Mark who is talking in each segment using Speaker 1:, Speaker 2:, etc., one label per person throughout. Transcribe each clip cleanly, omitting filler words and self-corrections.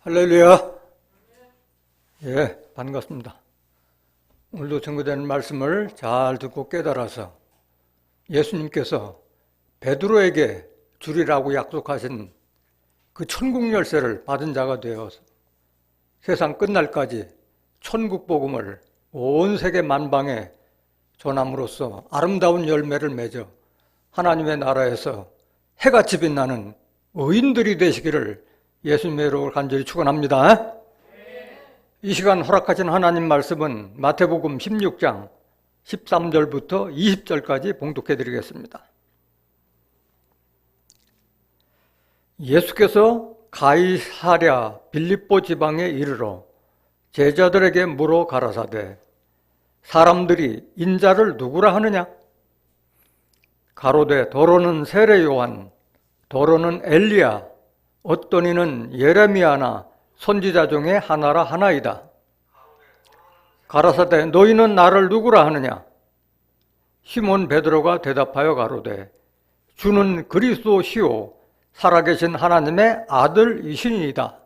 Speaker 1: 할렐루야. 예, 반갑습니다. 오늘도 전거되는 말씀을 잘 듣고 깨달아서 예수님께서 베드로에게 주리라고 약속하신 그 천국 열쇠를 받은 자가 되어서 세상 끝날까지 천국 복음을 온 세계 만방에 전함으로써 아름다운 열매를 맺어 하나님의 나라에서 해같이 빛나는 의인들이 되시기를 예수님의 이름으로 간절히 축원합니다. 이 시간 허락하신 하나님 말씀은 마태복음 16장 13절부터 20절까지 봉독해 드리겠습니다. 예수께서 가이사랴 빌립보 지방에 이르러 제자들에게 물어 가라사대 사람들이 인자를 누구라 하느냐? 가로되 더러는 세례 요한, 더러는 엘리야, 어떤 이는 예레미야나 선지자 중에 하나라 하나이다. 가라사대 너희는 나를 누구라 하느냐? 시몬 베드로가 대답하여 가로되 주는 그리스도시요 살아계신 하나님의 아들이시니이다.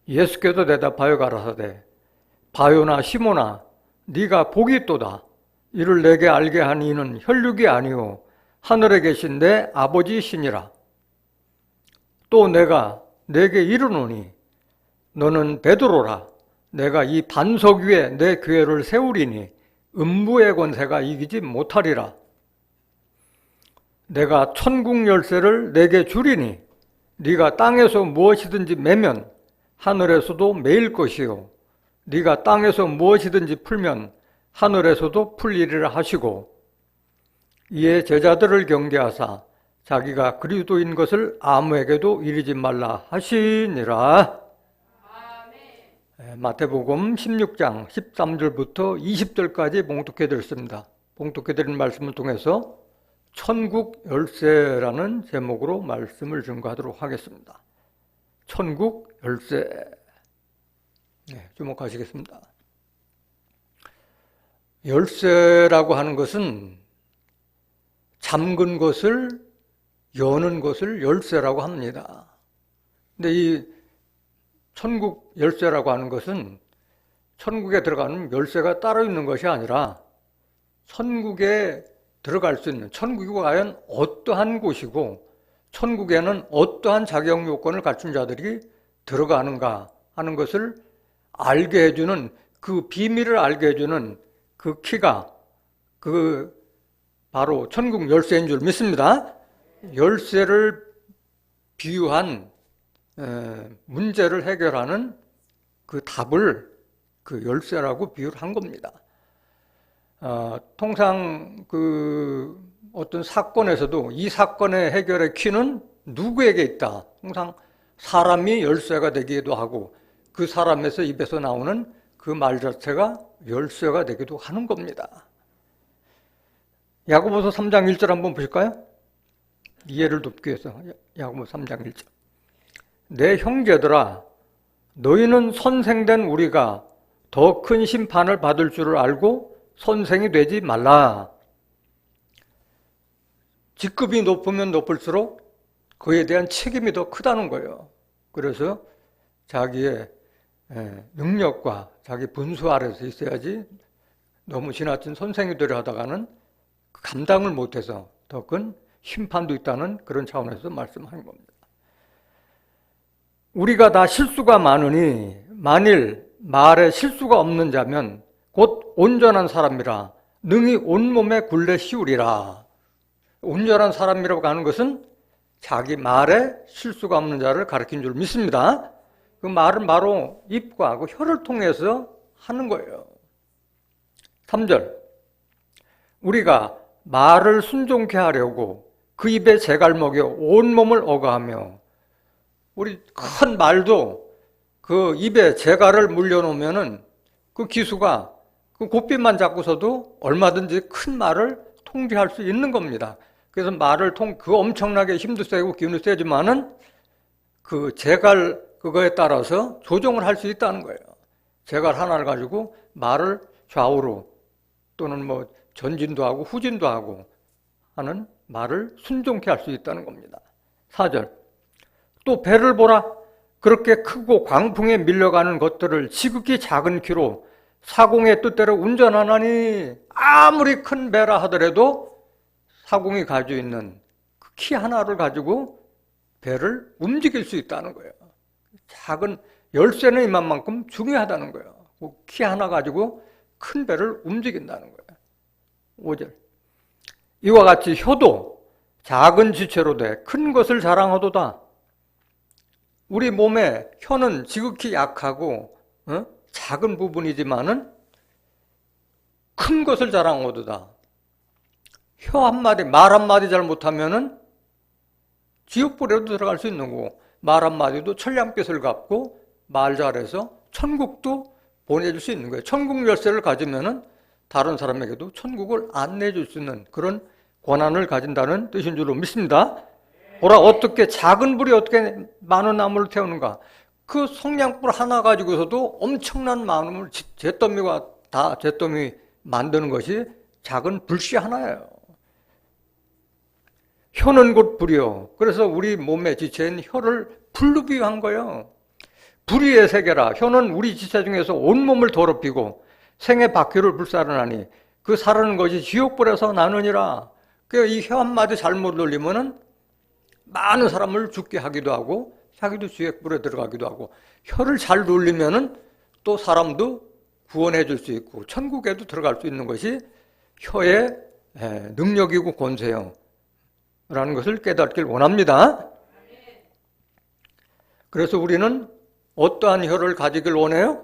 Speaker 1: 예수께서 대답하여 가라사대 바요나 시몬아 네가 복이 있도다. 이를 내게 알게 한 이는 혈육이 아니요 하늘에 계신 내 아버지시니라. 또 내가 내게 이르노니 너는 베드로라. 내가 이 반석 위에 내 교회를 세우리니 음부의 권세가 이기지 못하리라. 내가 천국 열쇠를 내게 주리니 네가 땅에서 무엇이든지 매면 하늘에서도 매일 것이요 네가 땅에서 무엇이든지 풀면 하늘에서도 풀리리라 하시고 이에 제자들을 경계하사 자기가 그리스도인 것을 아무에게도 이르지 말라 하시니라. 아멘. 마태복음 16장 13절부터 20절까지 봉독해 드렸습니다. 봉독해 드린 말씀을 통해서 천국 열쇠라는 제목으로 말씀을 증거하도록 하겠습니다. 천국 열쇠. 네, 주목하시겠습니다. 열쇠라고 하는 것은 잠근 것을 여는 것을 열쇠라고 합니다. 근데 이 천국 열쇠라고 하는 것은 천국에 들어가는 열쇠가 따로 있는 것이 아니라 천국에 들어갈 수 있는, 천국이 과연 어떠한 곳이고 천국에는 어떠한 자격 요건을 갖춘 자들이 들어가는가 하는 것을 알게 해주는, 그 비밀을 알게 해주는 그 키가 바로 천국 열쇠인 줄 믿습니다. 열쇠를 비유한 문제를 해결하는 그 답을 그 열쇠라고 비유를 한 겁니다. 통상 어떤 사건에서도 이 사건의 해결의 키는 누구에게 있다. 통상 사람이 열쇠가 되기도 하고 그 사람에서 입에서 나오는 그 말 자체가 열쇠가 되기도 하는 겁니다. 야고보서 3장 1절 한번 보실까요? 이해를 돕기 위해서 야고보서 3장 1절. 내 형제들아 너희는 선생된 우리가 더 큰 심판을 받을 줄을 알고 선생이 되지 말라. 직급이 높으면 높을수록 그에 대한 책임이 더 크다는 거예요. 그래서 자기의 능력과 자기 분수 아래서 있어야지 너무 지나친 선생이 되려 하다가는 감당을 못해서 더 큰 심판도 있다는 그런 차원에서 말씀하는 겁니다. 우리가 다 실수가 많으니 만일 말에 실수가 없는 자면 곧 온전한 사람이라 능히 온몸에 굴레 씌우리라. 온전한 사람이라고 하는 것은 자기 말에 실수가 없는 자를 가리킨 줄 믿습니다. 그 말은 바로 입과 그 혀를 통해서 하는 거예요. 3절. 우리가 말을 순종케 하려고 그 입에 재갈 먹여 온몸을 억어하며, 우리 큰 말도 그 입에 재갈을 물려놓으면은 그 기수가 그 고삐만 잡고서도 얼마든지 큰 말을 통제할 수 있는 겁니다. 그래서 말을 그 엄청나게 힘도 세고 기운도 세지만은 그 재갈 그거에 따라서 조정을 할 수 있다는 거예요. 재갈 하나를 가지고 말을 좌우로 또는 뭐 전진도 하고 후진도 하고 하는 말을 순종케 할 수 있다는 겁니다. 4절. 또 배를 보라. 그렇게 크고 광풍에 밀려가는 것들을 지극히 작은 키로 사공의 뜻대로 운전하나니 아무리 큰 배라 하더라도 사공이 가지고 있는 그 키 하나를 가지고 배를 움직일 수 있다는 거예요. 작은 열쇠는 이만큼 중요하다는 거예요. 그 키 하나 가지고 큰 배를 움직인다는 거예요. 5절. 이와 같이 혀도 작은 지체로 돼 큰 것을 자랑하도다. 우리 몸에 혀는 지극히 약하고 작은 부분이지만은 큰 것을 자랑하도다. 혀 한마디, 말 한마디 잘못하면은 지옥불에도 들어갈 수 있는 거고, 말 한마디도 천냥빛을 갚고 말 잘해서 천국도 보내줄 수 있는 거예요. 천국 열쇠를 가지면은 다른 사람에게도 천국을 안내해 줄 수 있는 그런 권한을 가진다는 뜻인 줄로 믿습니다. 보라, 어떻게 작은 불이 어떻게 많은 나무를 태우는가. 그 성냥불 하나 가지고서도 엄청난 많음을 잿더미와 다 잿더미 만드는 것이 작은 불씨 하나예요. 혀는 곧 불이요. 그래서 우리 몸의 지체인 혀를 불로 비유한 거예요. 불의의 세계라. 혀는 우리 지체 중에서 온몸을 더럽히고 생의 바퀴를 불사르나니 그 사르는 것이 지옥불에서 나느니라. 이 혀 한마디 잘못 돌리면은 많은 사람을 죽게 하기도 하고 자기도 지옥불에 들어가기도 하고, 혀를 잘 돌리면은 또 사람도 구원해 줄 수 있고 천국에도 들어갈 수 있는 것이 혀의 능력이고 권세요 라는 것을 깨닫길 원합니다. 그래서 우리는 어떠한 혀를 가지길 원해요?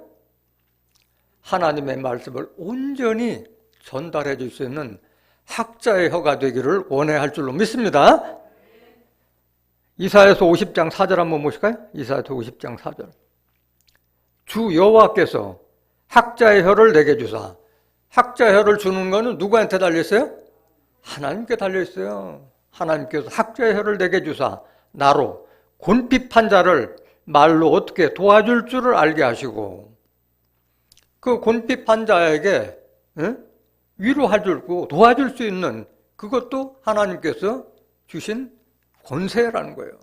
Speaker 1: 하나님의 말씀을 온전히 전달해 줄 수 있는 학자의 혀가 되기를 원해야 할 줄로 믿습니다. 이사야서 50장 4절 한번 보실까요? 이사야서 50장 4절. 주 여호와께서 학자의 혀를 내게 주사. 학자의 혀를 주는 거는 누구한테 달려있어요? 하나님께 달려있어요. 하나님께서 학자의 혀를 내게 주사 나로 곤핍한 자를 말로 어떻게 도와줄 줄을 알게 하시고, 그 곤핍한 자에게 위로해 주고 도와줄 수 있는 그것도 하나님께서 주신 권세라는 거예요.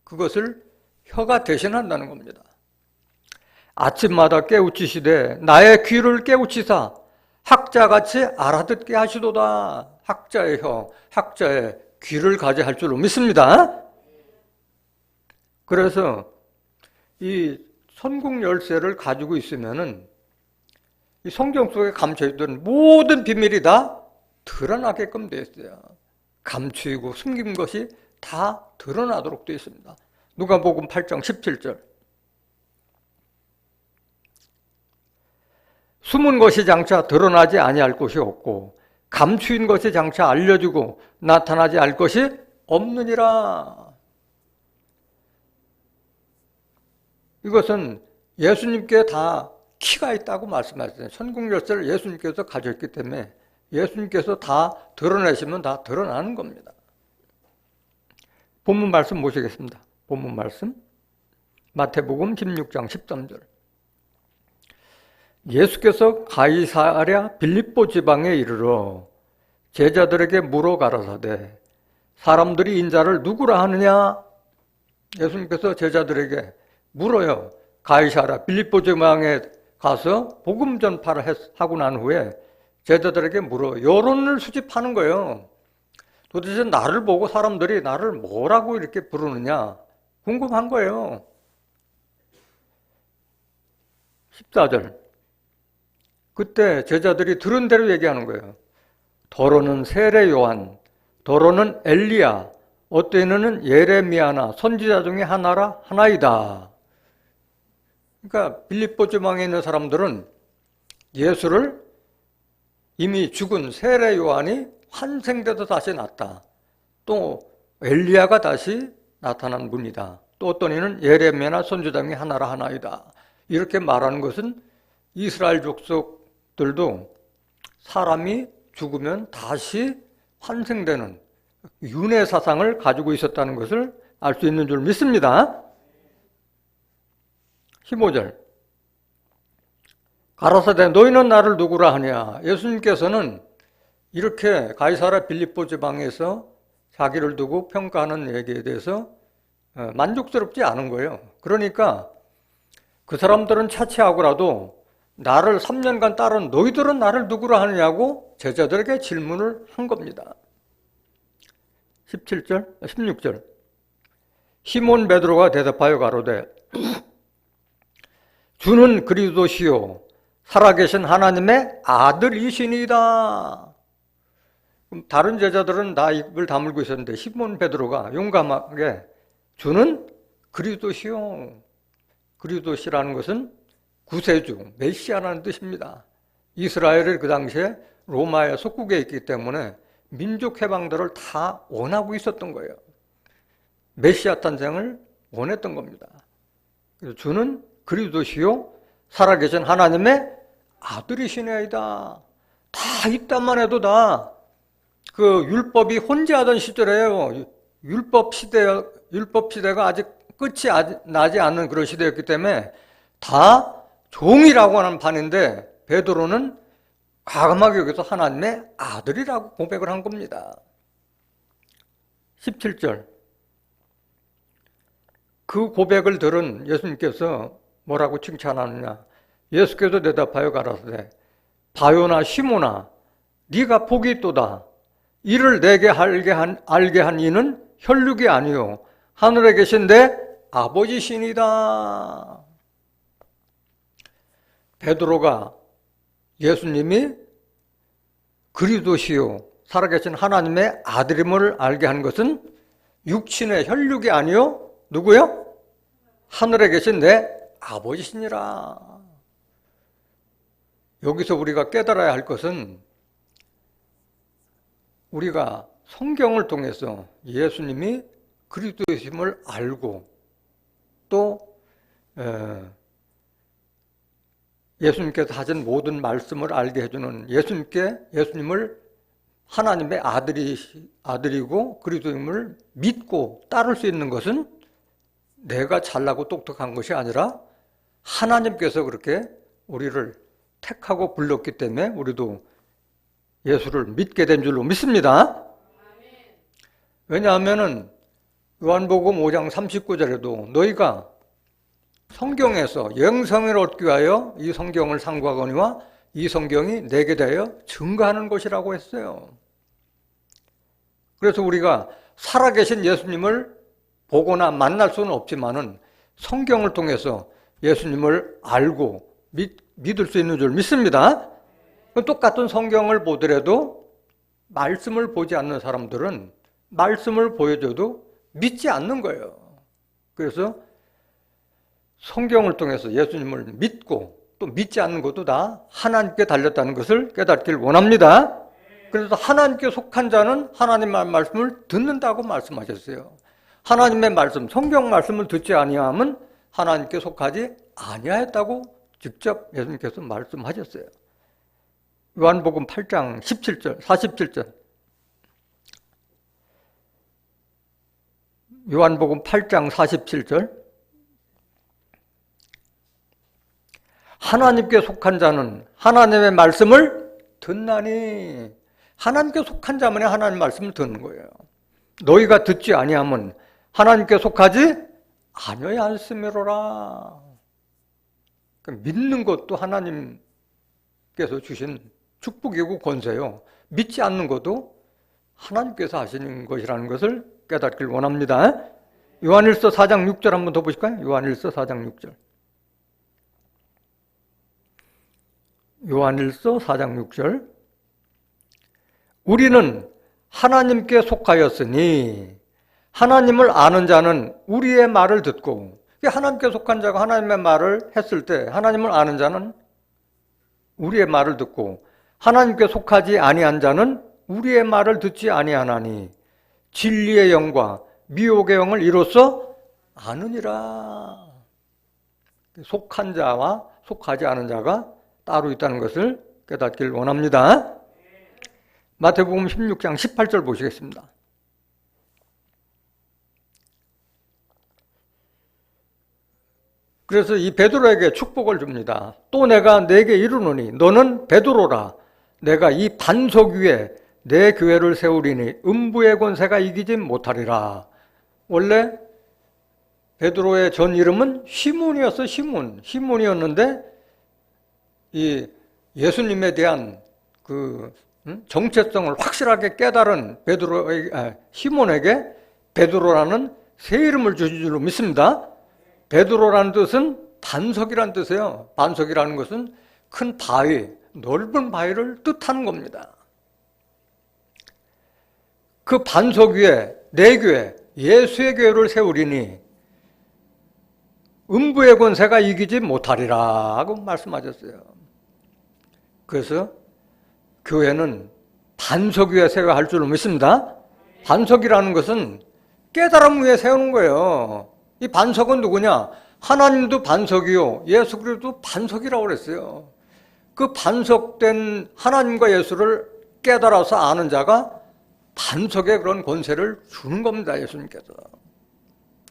Speaker 1: 그것을 혀가 대신한다는 겁니다. 아침마다 깨우치시되 나의 귀를 깨우치사 학자같이 알아듣게 하시도다. 학자의 혀, 학자의 귀를 가져야 할 줄로 믿습니다. 그래서 이 천국 열쇠를 가지고 있으면은 이 성경 속에 감춰있던 모든 비밀이 다 드러나게끔 되어 있어요. 감추이고 숨긴 것이 다 드러나도록 되어 있습니다. 누가복음 8장 17절. 숨은 것이 장차 드러나지 아니할 것이 없고 감추인 것이 장차 알려지고 나타나지 않을 것이 없느니라. 이것은 예수님께 다 키가 있다고 말씀하셨어요. 천국 열쇠를 예수님께서 가졌기 때문에 예수님께서 다 드러내시면 다 드러나는 겁니다. 본문 말씀 보시겠습니다. 본문 말씀 마태복음 16장 13절. 예수께서 가이사랴 빌립보 지방에 이르러 제자들에게 물어 가라사대 사람들이 인자를 누구라 하느냐. 예수님께서 제자들에게 물어요. 가이사랴 빌립보 지방에 가서 복음 전파를 하고 난 후에 제자들에게 물어 여론을 수집하는 거예요. 도대체 나를 보고 사람들이 나를 뭐라고 이렇게 부르느냐 궁금한 거예요. 14절. 그때 제자들이 들은 대로 얘기하는 거예요. 더러는 세례 요한, 더러는 엘리야, 어때는 예레미야나 선지자 중에 하나이다. 그러니까 빌립보 지방에 있는 사람들은 예수를 이미 죽은 세례 요한이 환생돼서 다시 났다. 또 엘리야가 다시 나타난 분이다. 또 어떤 이는 예레미야나 선지자 중에 하나이다. 이렇게 말하는 것은 이스라엘 족속들도 사람이 죽으면 다시 환생되는 윤회 사상을 가지고 있었다는 것을 알 수 있는 줄 믿습니다. 15절. 가라사대 너희는 나를 누구라 하냐. 예수님께서는 이렇게 가이사랴 빌립보 지방에서 자기를 두고 평가하는 얘기에 대해서 만족스럽지 않은 거예요. 그러니까 그 사람들은 차치하고라도 나를 3년간 따른 너희들은 나를 누구라 하느냐고 제자들에게 질문을 한 겁니다. 16절 시몬 베드로가 대답하여 가로되 주는 그리스도시요 살아계신 하나님의 아들이시니이다. 다른 제자들은 다 입을 다물고 있었는데 시몬 베드로가 용감하게 주는 그리스도시요. 그리스도시라는 것은 구세주, 메시아라는 뜻입니다. 이스라엘이 그 당시에 로마의 속국에 있기 때문에 민족 해방들을 다 원하고 있었던 거예요. 메시아 탄생을 원했던 겁니다. 그래서 주는 그리스도시요 살아계신 하나님의 아들이시네이다. 다 이딴만 해도 다 그 율법이 혼재하던 시절이에요. 율법 시대가 아직 끝이 나지 않는 그런 시대였기 때문에 다 종이라고 하는 판인데 베드로는 과감하게 여기서 하나님의 아들이라고 고백을 한 겁니다. 17절 그 고백을 들은 예수님께서 뭐라고 칭찬하느냐. 예수께서 대답하여 가라사대 바요나 시몬아 네가 복이 있도다. 이를 내게 알게 한 이는 혈육이 아니요 하늘에 계신 내 아버지시니이다. 베드로가 예수님이 그리스도시요 살아계신 하나님의 아들임을 알게 한 것은 육신의 혈육이 아니요 누구요? 하늘에 계신 내 아버지시니라. 여기서 우리가 깨달아야 할 것은 우리가 성경을 통해서 예수님이 그리스도이심을 알고 또 예수님께서 하신 모든 말씀을 알게 해주는 예수님을 하나님의 아들이고 그리스도임을 믿고 따를 수 있는 것은 내가 잘나고 똑똑한 것이 아니라 하나님께서 그렇게 우리를 택하고 불렀기 때문에 우리도 예수를 믿게 된 줄로 믿습니다. 왜냐하면 요한복음 5장 39절에도 너희가 성경에서 영생을 얻기 위하여 이 성경을 상고하거니와 이 성경이 내게 대하여 증거하는 것이라고 했어요. 그래서 우리가 살아계신 예수님을 보거나 만날 수는 없지만은 성경을 통해서 예수님을 알고 믿을 수 있는 줄 믿습니다. 똑같은 성경을 보더라도 말씀을 보지 않는 사람들은 말씀을 보여줘도 믿지 않는 거예요. 그래서 성경을 통해서 예수님을 믿고 또 믿지 않는 것도 다 하나님께 달렸다는 것을 깨닫길 원합니다. 그래서 하나님께 속한 자는 하나님의 말씀을 듣는다고 말씀하셨어요. 하나님의 말씀, 성경 말씀을 듣지 아니하면 하나님께 속하지 아니하였다고 직접 예수님께서 말씀하셨어요. 요한복음 8장 17절, 47절. 요한복음 8장 47절. 하나님께 속한 자는 하나님의 말씀을 듣나니. 하나님께 속한 자만이 하나님의 말씀을 듣는 거예요. 너희가 듣지 아니하면 하나님께 속하지 아니하여 않음이로라. 믿는 것도 하나님께서 주신 축복이고 권세요. 믿지 않는 것도 하나님께서 하시는 것이라는 것을 깨닫길 원합니다. 요한일서 4장 6절 한번 더 보실까요? 요한일서 4장 6절. 요한일서 4장 6절. 우리는 하나님께 속하였으니 하나님을 아는 자는 우리의 말을 듣고, 하나님께 속한 자가 하나님의 말을 했을 때 하나님을 아는 자는 우리의 말을 듣고 하나님께 속하지 아니한 자는 우리의 말을 듣지 아니하나니 진리의 영과 미혹의 영을 이로써 아느니라. 속한 자와 속하지 않은 자가 따로 있다는 것을 깨닫길 원합니다. 마태복음 16장 18절 보시겠습니다. 그래서 이 베드로에게 축복을 줍니다. 또 내가 네게 이르노니 너는 베드로라. 내가 이 반석 위에 내 교회를 세우리니 음부의 권세가 이기지 못하리라. 원래 베드로의 전 이름은 시몬이었어. 시몬이었는데 이 예수님에 대한 그 정체성을 확실하게 깨달은 시몬에게 베드로라는 새 이름을 주신 줄로 믿습니다. 베드로라는 뜻은 반석이라는 뜻이에요. 반석이라는 것은 큰 바위, 넓은 바위를 뜻하는 겁니다. 그 반석 위에 내 교회, 예수의 교회를 세우리니 음부의 권세가 이기지 못하리라 하고 말씀하셨어요. 그래서 교회는 반석 위에 세워야 할 줄로 믿습니다. 반석이라는 것은 깨달음 위에 세우는 거예요. 이 반석은 누구냐? 하나님도 반석이요, 예수 그리스도도 반석이라고 그랬어요. 그 반석된 하나님과 예수를 깨달아서 아는 자가 반석의 그런 권세를 주는 겁니다, 예수님께서.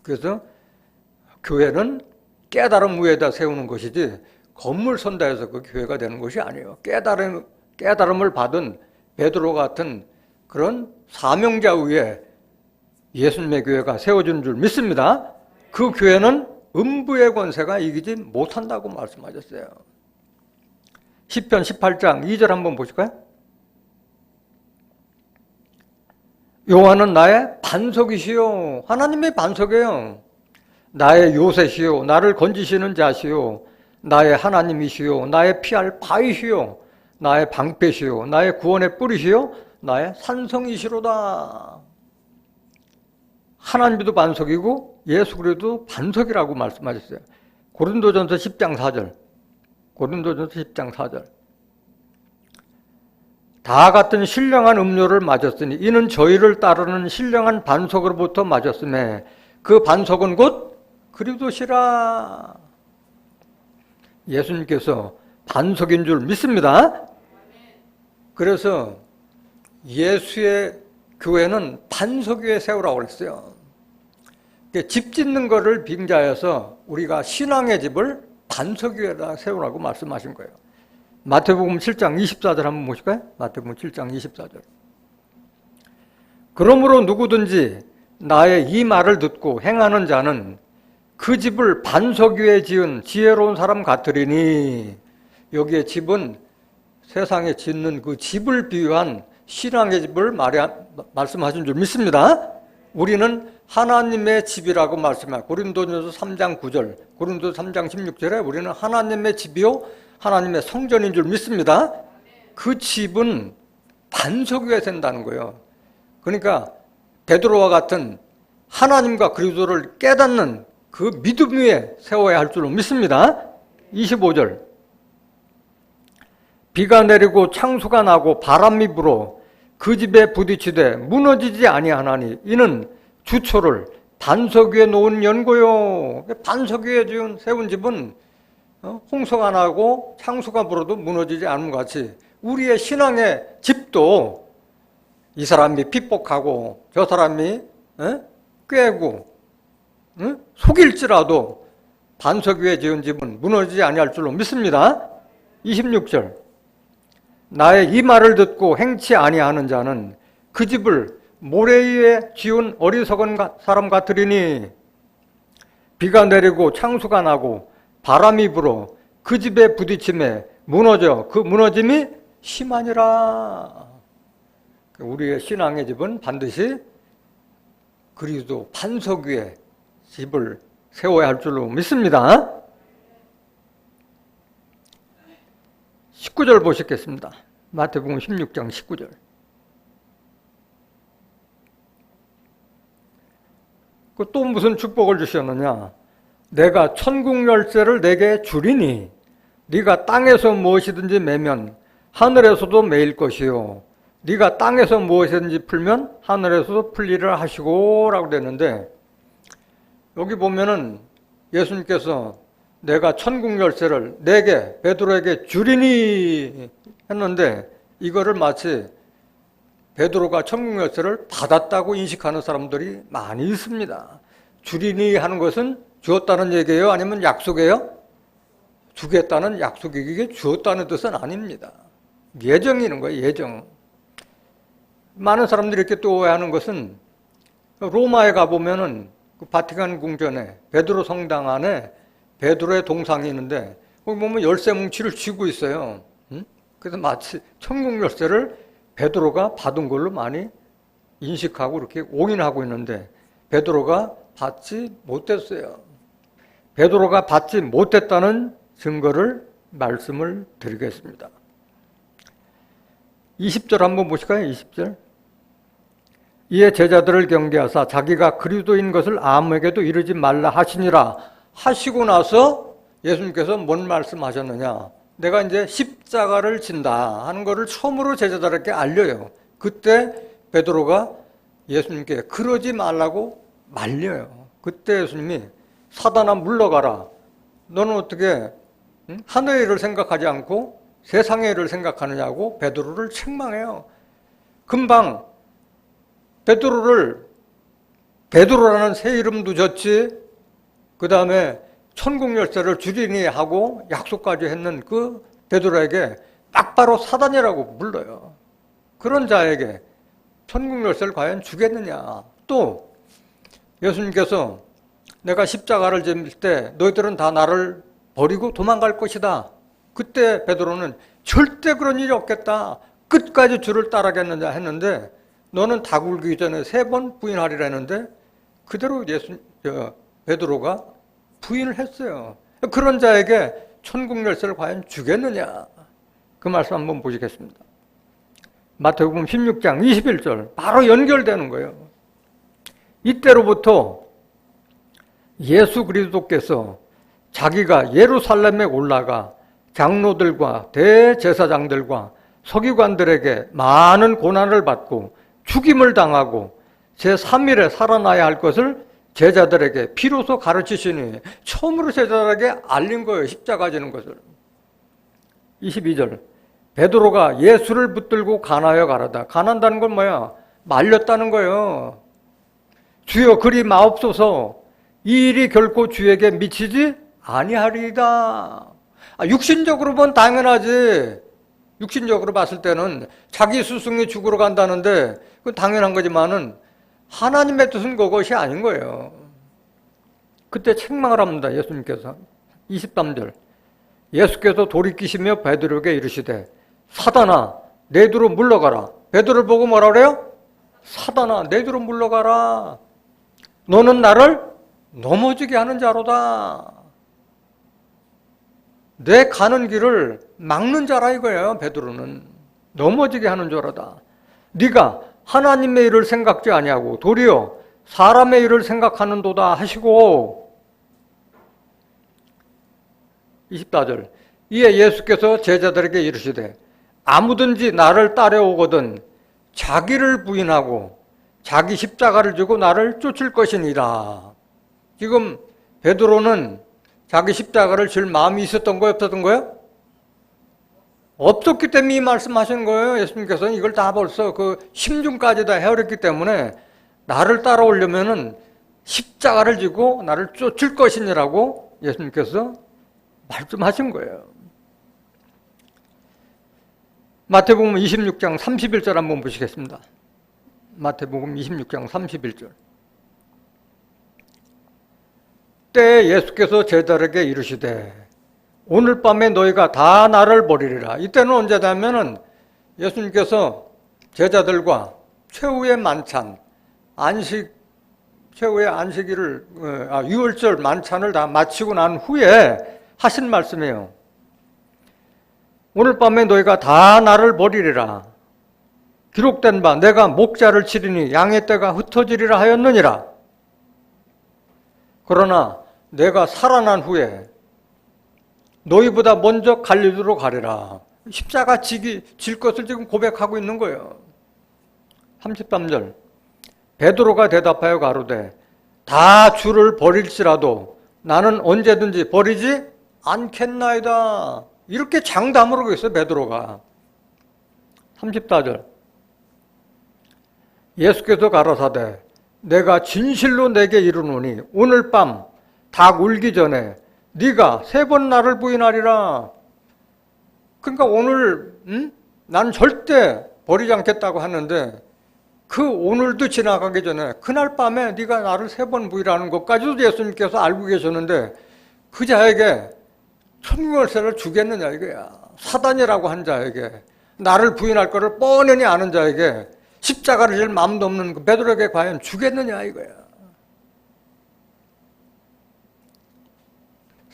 Speaker 1: 그래서 교회는 깨달음 위에다 세우는 것이지 건물 선다 해서 그 교회가 되는 것이 아니에요. 깨달음을 받은 베드로 같은 그런 사명자 위에 예수님의 교회가 세워진 줄 믿습니다. 그 교회는 음부의 권세가 이기지 못한다고 말씀하셨어요. 시편 18장 2절 한번 보실까요? 여호와는 나의 반석이시요, 하나님의 반석이에요. 나의 요새시요, 나를 건지시는 자시요, 나의 하나님이시요, 나의 피할 바위시요, 나의 방패시요, 나의 구원의 뿌리시요, 나의 산성이시로다. 하나님도 반석이고 예수 그리스도도 반석이라고 말씀하셨어요. 고린도전서 10장 4절. 고린도전서 10장 4절. 다 같은 신령한 음료를 마셨으니 이는 저희를 따르는 신령한 반석으로부터 마셨음에 그 반석은 곧 그리스도시라. 예수님께서 반석인 줄 믿습니다. 그래서 예수의 교회는 반석 위에 세우라고 그랬어요. 집 짓는 거를 빙자해서 우리가 신앙의 집을 반석 위에다 세우라고 말씀하신 거예요. 마태복음 7장 24절 한번 보실까요? 마태복음 7장 24절. 그러므로 누구든지 나의 이 말을 듣고 행하는 자는 그 집을 반석 위에 지은 지혜로운 사람 같으리니, 여기에 집은 세상에 짓는 그 집을 비유한 신앙의 집을 말씀하신 줄 믿습니다. 우리는 하나님의 집이라고 말씀해요. 고린도전서 3장 9절, 고린도서 3장 16절에 우리는 하나님의 집이요 하나님의 성전인 줄 믿습니다. 그 집은 반석 위에 된다는 거예요. 그러니까 베드로와 같은 하나님과 그리스도를 깨닫는 그 믿음 위에 세워야 할 줄로 믿습니다. 25절. 비가 내리고 창수가 나고 바람이 불어 그 집에 부딪히되 무너지지 아니하나니 이는 주초를 반석 위에 놓은 연고요. 반석 위에 세운 집은 홍수가 나고 창수가 불어도 무너지지 않은 것 같이 우리의 신앙의 집도 이 사람이 핍박하고 저 사람이 꾀고 속일지라도 반석 위에 지은 집은 무너지지 아니할 줄로 믿습니다. 26절. 나의 이 말을 듣고 행치 아니하는 자는 그 집을 모래 위에 지은 어리석은 사람 같으리니 비가 내리고 창수가 나고 바람이 불어 그 집에 부딪힘에 무너져 그 무너짐이 심하니라. 우리의 신앙의 집은 반드시 그리스도 반석 위에 집을 세워야 할 줄로 믿습니다. 19절 보시겠습니다. 마태복음 16장 19절. 또 무슨 축복을 주셨느냐? 내가 천국 열쇠를 내게 주리니 네가 땅에서 무엇이든지 매면 하늘에서도 매일 것이요 네가 땅에서 무엇이든지 풀면 하늘에서도 풀리라 하시고 라고 되는데, 여기 보면은 예수님께서 내가 천국 열쇠를 내게 베드로에게 주리니 했는데, 이거를 마치 베드로가 천국 열쇠를 받았다고 인식하는 사람들이 많이 있습니다. 주리니 하는 것은 주었다는 얘기예요? 아니면 약속이에요? 주겠다는 약속이기에 주었다는 뜻은 아닙니다. 예정이는 거예요, 예정. 많은 사람들이 이렇게 또 오해하는 것은 로마에 가보면은 그 바티칸 궁전에 베드로 성당 안에 베드로의 동상이 있는데 거기 보면 열쇠 뭉치를 쥐고 있어요. 그래서 마치 천국 열쇠를 베드로가 받은 걸로 많이 인식하고 이렇게 옹인하고 있는데 베드로가 받지 못했어요. 베드로가 받지 못했다는 증거를 말씀을 드리겠습니다. 20절 한번 보실까요? 20절. 이에 제자들을 경계하사 자기가 그리스도인 것을 아무에게도 이르지 말라 하시니라 하시고 나서 예수님께서 뭔 말씀하셨느냐? 내가 이제 십자가를 진다 하는 것을 처음으로 제자들에게 알려요. 그때 베드로가 예수님께 그러지 말라고 말려요. 그때 예수님이 사단아 물러가라. 너는 어떻게 하늘의 일을 생각하지 않고 세상의 일을 생각하느냐고 베드로를 책망해요. 금방 베드로라는 새 이름도 줬지, 그 다음에 천국 열쇠를 주리니 하고 약속까지 했는 그 베드로에게 딱바로 사단이라고 불러요. 그런 자에게 천국 열쇠를 과연 주겠느냐. 또 예수님께서 내가 십자가를 질 때 너희들은 다 나를 버리고 도망갈 것이다. 그때 베드로는 절대 그런 일이 없겠다. 끝까지 주를 따르겠느냐 했는데 너는 다 굴기 전에 3번 부인하리라 했는데 그대로 베드로가 부인을 했어요. 그런 자에게 천국 열쇠를 과연 주겠느냐. 그 말씀 한번 보시겠습니다. 마태복음 16장 21절 바로 연결되는 거예요. 이때로부터 예수 그리스도께서 자기가 예루살렘에 올라가 장로들과 대제사장들과 서기관들에게 많은 고난을 받고 죽임을 당하고 제3일에 살아나야 할 것을 제자들에게 비로소 가르치시니 처음으로 제자들에게 알린 거예요. 십자가 지는 것을. 22절 베드로가 예수를 붙들고 가나여 가라다. 가난다는 건 뭐야? 말렸다는 거예요. 주여 그리 마옵소서. 이 일이 결코 주에게 미치지 아니하리이다. 육신적으로 보면 당연하지. 육신적으로 봤을 때는 자기 스승이 죽으러 간다는데 그건 당연한 거지만은 하나님의 뜻은 그것이 아닌 거예요. 그때 책망을 합니다. 예수님께서. 23절 예수께서 돌이키시며 베드로에게 이르시되 사단아 내 뒤로 물러가라. 베드로를 보고 뭐라 그래요? 사단아 내 뒤로 물러가라. 너는 나를 넘어지게 하는 자로다. 내 가는 길을 막는 자라 이거예요. 베드로는 넘어지게 하는 자로다. 네가 하나님의 일을 생각지 아니하고 도리어 사람의 일을 생각하는도다 하시고 24절 이에 예수께서 제자들에게 이르시되 아무든지 나를 따라오거든 자기를 부인하고 자기 십자가를 지고 나를 쫓을 것이니라. 지금 베드로는 자기 십자가를 질 마음이 있었던 거예요? 없었던 거예요? 없었기 때문에 이 말씀하신 거예요. 예수님께서는 이걸 다 벌써 그 심중까지 다 헤아렸기 때문에 나를 따라오려면은 십자가를 지고 나를 쫓을 것이니라고 예수님께서 말씀하신 거예요. 마태복음 26장 31절 한번 보시겠습니다. 마태복음 26장 31절 때에 예수께서 제자들에게 이르시되 오늘 밤에 너희가 다 나를 버리리라. 이때는 언제냐면은 예수님께서 제자들과 최후의 만찬, 최후의 안식일을, 유월절 만찬을 다 마치고 난 후에 하신 말씀이에요. 오늘 밤에 너희가 다 나를 버리리라. 기록된 바 내가 목자를 치리니 양의 떼가 흩어지리라 하였느니라. 그러나 내가 살아난 후에 너희보다 먼저 갈릴리로 가리라. 십자가 질 것을 지금 고백하고 있는 거예요. 33절 베드로가 대답하여 가로되 다 주를 버릴지라도 나는 언제든지 버리지 않겠나이다. 이렇게 장담으로 그랬어요. 베드로가. 34절 예수께서 가라사대 내가 진실로 내게 이르노니 오늘 밤 닭 울기 전에 네가 3번 나를 부인하리라. 그러니까 오늘 난 절대 버리지 않겠다고 하는데 그 오늘도 지나가기 전에 그날 밤에 네가 나를 3번 부인하는 것까지도 예수님께서 알고 계셨는데 그 자에게 천국열쇠를 주겠느냐 이거야. 사단이라고 한 자에게, 나를 부인할 것을 뻔히 아는 자에게 십자가를 질 마음도 없는 그 베드로에게 과연 주겠느냐 이거야.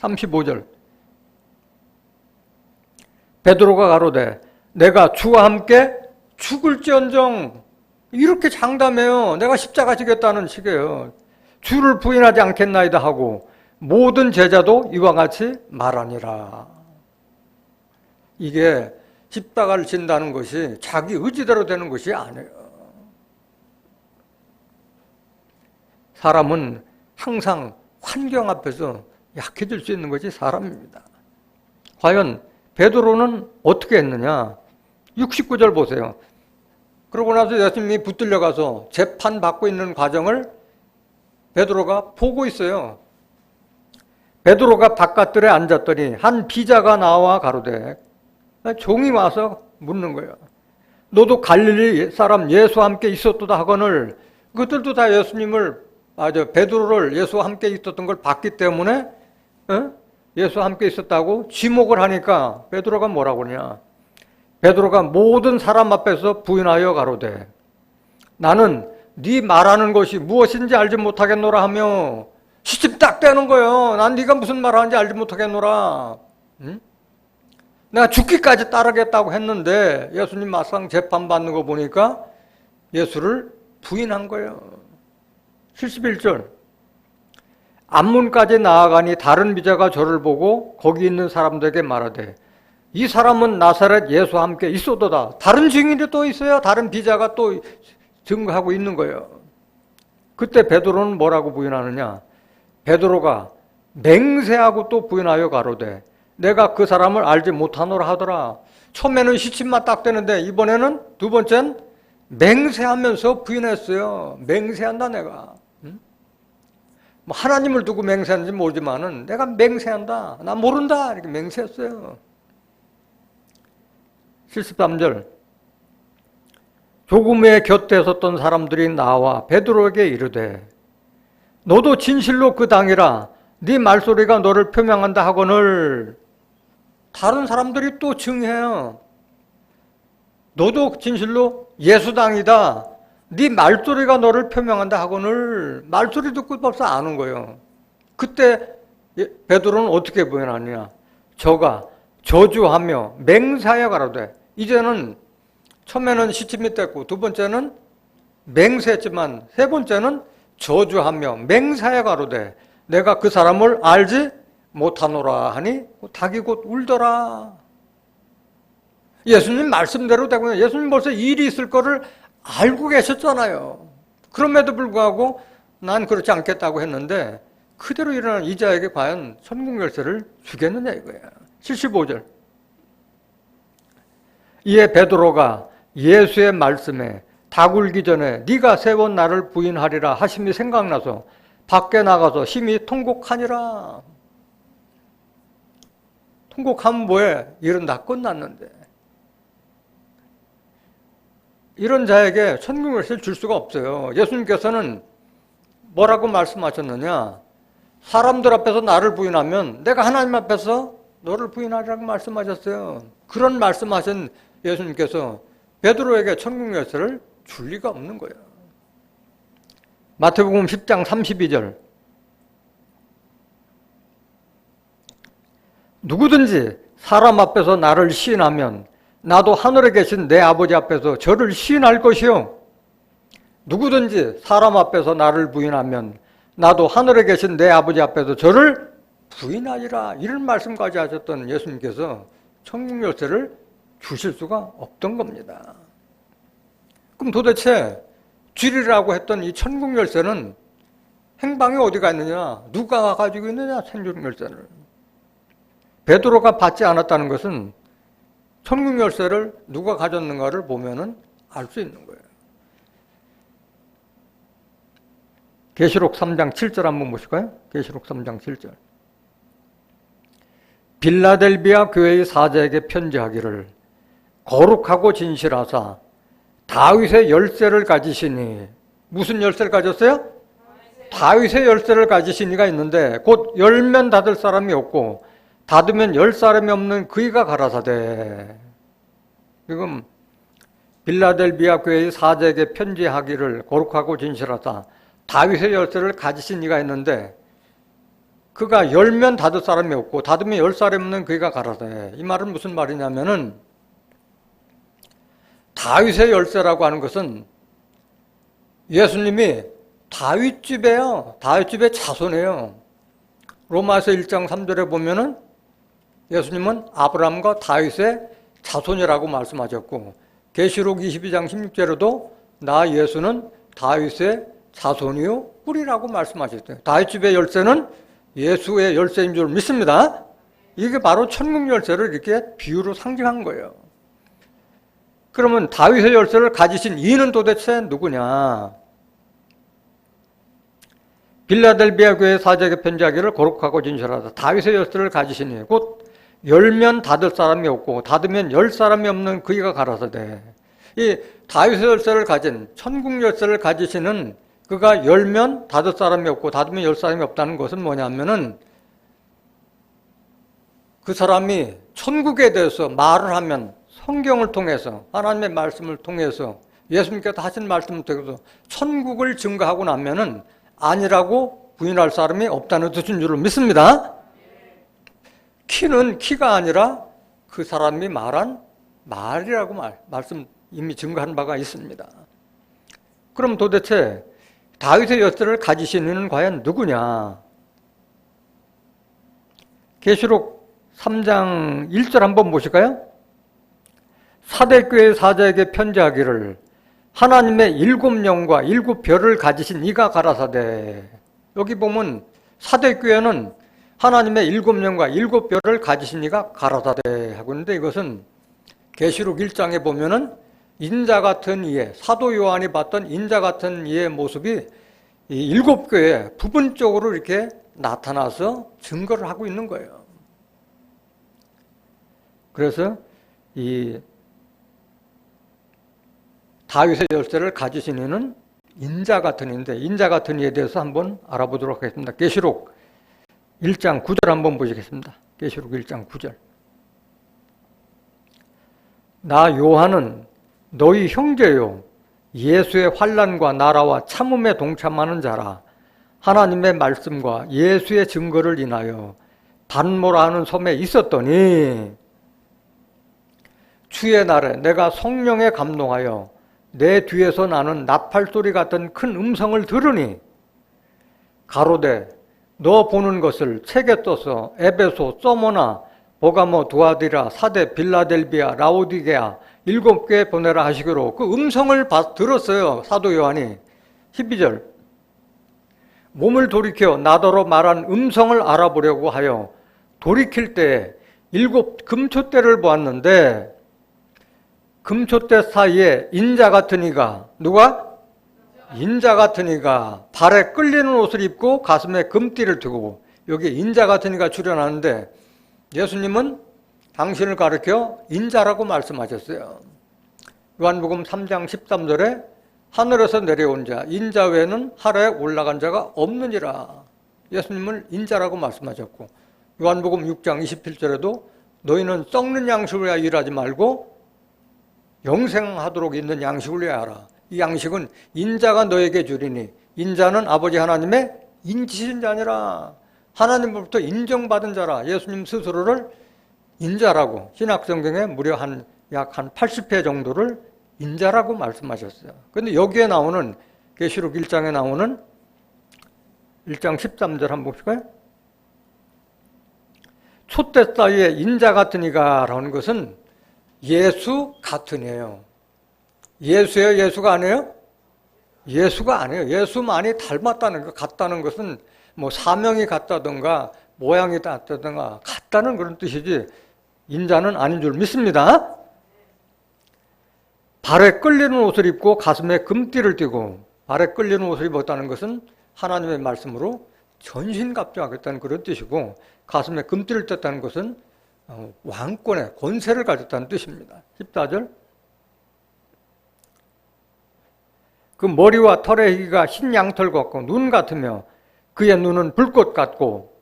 Speaker 1: 35절. 베드로가 가로되 내가 주와 함께 죽을지언정. 이렇게 장담해요. 내가 십자가 지겠다는 식이에요. 주를 부인하지 않겠나이다 하고 모든 제자도 이와 같이 말하니라. 이게 십자가를 진다는 것이 자기 의지대로 되는 것이 아니에요. 사람은 항상 환경 앞에서 약해질 수 있는 것이 사람입니다. 과연 베드로는 어떻게 했느냐? 69절 보세요. 그러고 나서 예수님이 붙들려 가서 재판받고 있는 과정을 베드로가 보고 있어요. 베드로가 바깥들에 앉았더니 한 비자가 나와 가로되, 종이 와서 묻는 거예요. 너도 갈릴리 사람 예수와 함께 있었도다 하거늘. 그들도 다 예수님을, 베드로를 예수와 함께 있었던 걸 봤기 때문에 예수와 함께 있었다고 지목을 하니까 베드로가 뭐라고 하냐? 베드로가 모든 사람 앞에서 부인하여 가로되 나는 네 말하는 것이 무엇인지 알지 못하겠노라 하며 시집 딱 떼는 거예요. 난 네가 무슨 말하는지 알지 못하겠노라. 응? 내가 죽기까지 따르겠다고 했는데 예수님 막상 재판받는 거 보니까 예수를 부인한 거예요. 71절. 앞문까지 나아가니 다른 비자가 저를 보고 거기 있는 사람들에게 말하되 이 사람은 나사렛 예수와 함께 있었도다. 다른 증인이 또 있어요. 다른 비자가 또 증거하고 있는 거예요. 그때 베드로는 뭐라고 부인하느냐? 베드로가 맹세하고 또 부인하여 가로되 내가 그 사람을 알지 못하노라 하더라. 처음에는 시침만 딱 되는데 이번에는 두 번째는 맹세하면서 부인했어요. 맹세한다 내가. 뭐 하나님을 두고 맹세하는지 모르지만은 내가 맹세한다. 나 모른다. 이렇게 맹세했어요. 73절. 조금 후에 곁에 섰던 사람들이 나와 베드로에게 이르되 너도 진실로 그 당이라 네 말소리가 너를 표명한다 하거늘. 다른 사람들이 또 증해요. 너도 진실로 예수당이다. 네 말소리가 너를 표명한다 하거늘. 말소리 듣고 벌써 아는 거예요. 그때 베드로는 어떻게 부인하느냐? 저가 저주하며 맹세하여 가로되. 이제는 처음에는 시침이 뗐고 두 번째는 맹세했지만 세 번째는 저주하며 맹세하여 가로되 내가 그 사람을 알지 못하노라 하니 닭이 곧 울더라. 예수님 말씀대로 되고요. 예수님 벌써 일이 있을 거를 알고 계셨잖아요. 그럼에도 불구하고 난 그렇지 않겠다고 했는데 그대로 일어난 이 자에게 과연 천국 열쇠를 주겠느냐 이거야. 75절. 이에 베드로가 예수의 말씀에 닭 울기 전에 네가 3번 나를 부인하리라 하심이 생각나서 밖에 나가서 심히 통곡하니라. 통곡하면 뭐해? 일은 다 끝났는데. 이런 자에게 천국 열쇠를 줄 수가 없어요. 예수님께서는 뭐라고 말씀하셨느냐? 사람들 앞에서 나를 부인하면 내가 하나님 앞에서 너를 부인하라고 말씀하셨어요. 그런 말씀하신 예수님께서 베드로에게 천국 열쇠를 줄 리가 없는 거예요. 마태복음 10장 32절. 누구든지 사람 앞에서 나를 시인하면 나도 하늘에 계신 내 아버지 앞에서 저를 시인할 것이요. 누구든지 사람 앞에서 나를 부인하면 나도 하늘에 계신 내 아버지 앞에서 저를 부인하리라. 이런 말씀까지 하셨던 예수님께서 천국 열쇠를 주실 수가 없던 겁니다. 그럼 도대체 주리라고 했던 이 천국 열쇠는 행방이 어디가 있느냐? 누가 가지고 있느냐? 천국 열쇠를. 베드로가 받지 않았다는 것은 천국 열쇠를 누가 가졌는가를 보면은 알 수 있는 거예요. 계시록 3장 7절 한번 보실까요? 계시록 3장 7절. 빌라델비아 교회의 사자에게 편지하기를 거룩하고 진실하사 다윗의 열쇠를 가지시니, 무슨 열쇠를 가졌어요? 다윗의 열쇠를 가지신 이가 있는데 곧 열면 닫을 사람이 없고 닫으면 열 사람이 없는 그이가 가라사대. 지금 빌라델비아 교회의 사제에게 편지하기를 거룩하고 진실하다. 다윗의 열쇠를 가지신 이가 있는데 그가 열면 닫을 사람이 없고 닫으면 열 사람이 없는 그이가 가라사대. 이 말은 무슨 말이냐면은 다윗의 열쇠라고 하는 것은 예수님이 다윗집이에요. 다윗집의 자손이에요. 로마서 1장 3절에 보면은 예수님은 아브라함과 다윗의 자손이라고 말씀하셨고 계시록 22장 16절에도 나 예수는 다윗의 자손이요 꿀이라고 말씀하셨어요. 다윗집의 열쇠는 예수의 열쇠인 줄 믿습니다. 이게 바로 천국 열쇠를 이렇게 비유로 상징한 거예요. 그러면 다윗의 열쇠를 가지신 이는 도대체 누구냐? 빌라델비아 교회 사제에게 편지하기를 거룩하고 진실하다. 다윗의 열쇠를 가지시니 곧 열면 닫을 사람이 없고 닫으면 열 사람이 없는 그이가 가라사대. 이 다윗의 열쇠를 가진 천국 열쇠를 가지시는 그가 열면 닫을 사람이 없고 닫으면 열 사람이 없다는 것은 뭐냐면은 그 사람이 천국에 대해서 말을 하면 성경을 통해서 하나님의 말씀을 통해서 예수님께서 하신 말씀을 통해서 천국을 증거하고 나면은 아니라고 부인할 사람이 없다는 뜻인 줄로 믿습니다. 키는 키가 아니라 그 사람이 말한 말이라고 말씀 이미 증거한 바가 있습니다. 그럼 도대체 다윗의 열쇠를 가지신 이는 과연 누구냐? 계시록 3장 1절 한번 보실까요? 사대교회 사자에게 편지하기를 하나님의 7영과 7별을 가지신 이가 가라사대. 여기 보면 사대교회는 하나님의 7영과 7별을 가지신 이가 가라사대 하고 있는데 이것은 계시록 1장에 보면은 인자 같은 이의 사도 요한이 봤던 인자 같은 이의 모습이 이 7교회에 부분적으로 이렇게 나타나서 증거를 하고 있는 거예요. 그래서 이 다윗의 열쇠를 가지신 이는 인자 같은 이인데 인자 같은 이에 대해서 한번 알아보도록 하겠습니다. 계시록 1장 9절 한번 보시겠습니다. 계시록 1장 9절. 나 요한은 너희 형제요 예수의 환난과 나라와 참음에 동참하는 자라. 하나님의 말씀과 예수의 증거를 인하여 반모라 하는 섬에 있었더니 주의 날에 내가 성령에 감동하여 내 뒤에서 나는 나팔소리 같은 큰 음성을 들으니 가로되 너 보는 것을 책에 써서 에베소, 서모나, 보가모, 두아디라, 사대, 빌라델비아, 라오디게아 7교회 보내라 하시기로 그 음성을 들었어요. 사도 요한이. 12절. 몸을 돌이켜 나더러 말한 음성을 알아보려고 하여 돌이킬 때 7 금초대를 보았는데 금초대 사이에 인자 같은 이가 누가? 인자 같은 이가 발에 끌리는 옷을 입고 가슴에 금띠를 두고 여기 인자 같은 이가 출현하는데 예수님은 당신을 가리켜 인자라고 말씀하셨어요. 요한복음 3장 13절에 하늘에서 내려온 자 인자 외에는 하늘에 올라간 자가 없느니라. 예수님은 인자라고 말씀하셨고 요한복음 6장 27절에도 너희는 썩는 양식을 위하여 일하지 말고 영생하도록 있는 양식을 위하여 하라. 이 양식은 인자가 너에게 주리니 인자는 아버지 하나님의 인치신 자니라. 하나님으로부터 인정받은 자라. 예수님 스스로를 인자라고 신약성경에 무려 약 한 80회 정도를 인자라고 말씀하셨어요. 그런데 여기에 나오는 계시록 1장에 나오는 1장 13절 한번 봅시까요? 촛대 사이에 인자 같은 이가 라는 것은 예수 같은 이에요. 예수예요? 예수가 아니에요? 예수가 아니에요. 예수만이 닮았다는 것, 같다는 것은 뭐 사명이 같다든가 모양이 같다든가 같다는 그런 뜻이지 인자는 아닌 줄 믿습니다. 발에 끌리는 옷을 입고 가슴에 금띠를 띠고 발에 끌리는 옷을 입었다는 것은 하나님의 말씀으로 전신갑주하겠다는 그런 뜻이고 가슴에 금띠를 떴다는 것은 왕권의 권세를 가졌다는 뜻입니다. 14절. 그 머리와 털의 희가 흰 양털 같고 눈 같으며 그의 눈은 불꽃 같고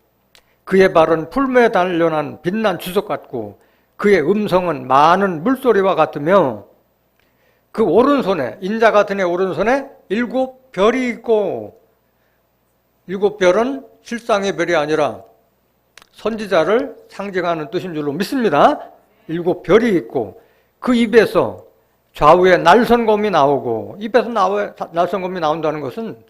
Speaker 1: 그의 발은 풀무에 단련한 빛난 주석 같고 그의 음성은 많은 물소리와 같으며 그 오른손에 인자 같은 의 오른손에 7별이 있고 7별은 실상의 별이 아니라 선지자를 상징하는 뜻인 줄로 믿습니다. 7별이 있고 그 입에서 좌우에 날선검이 나오고 입에서 날선검이 나온다는 것은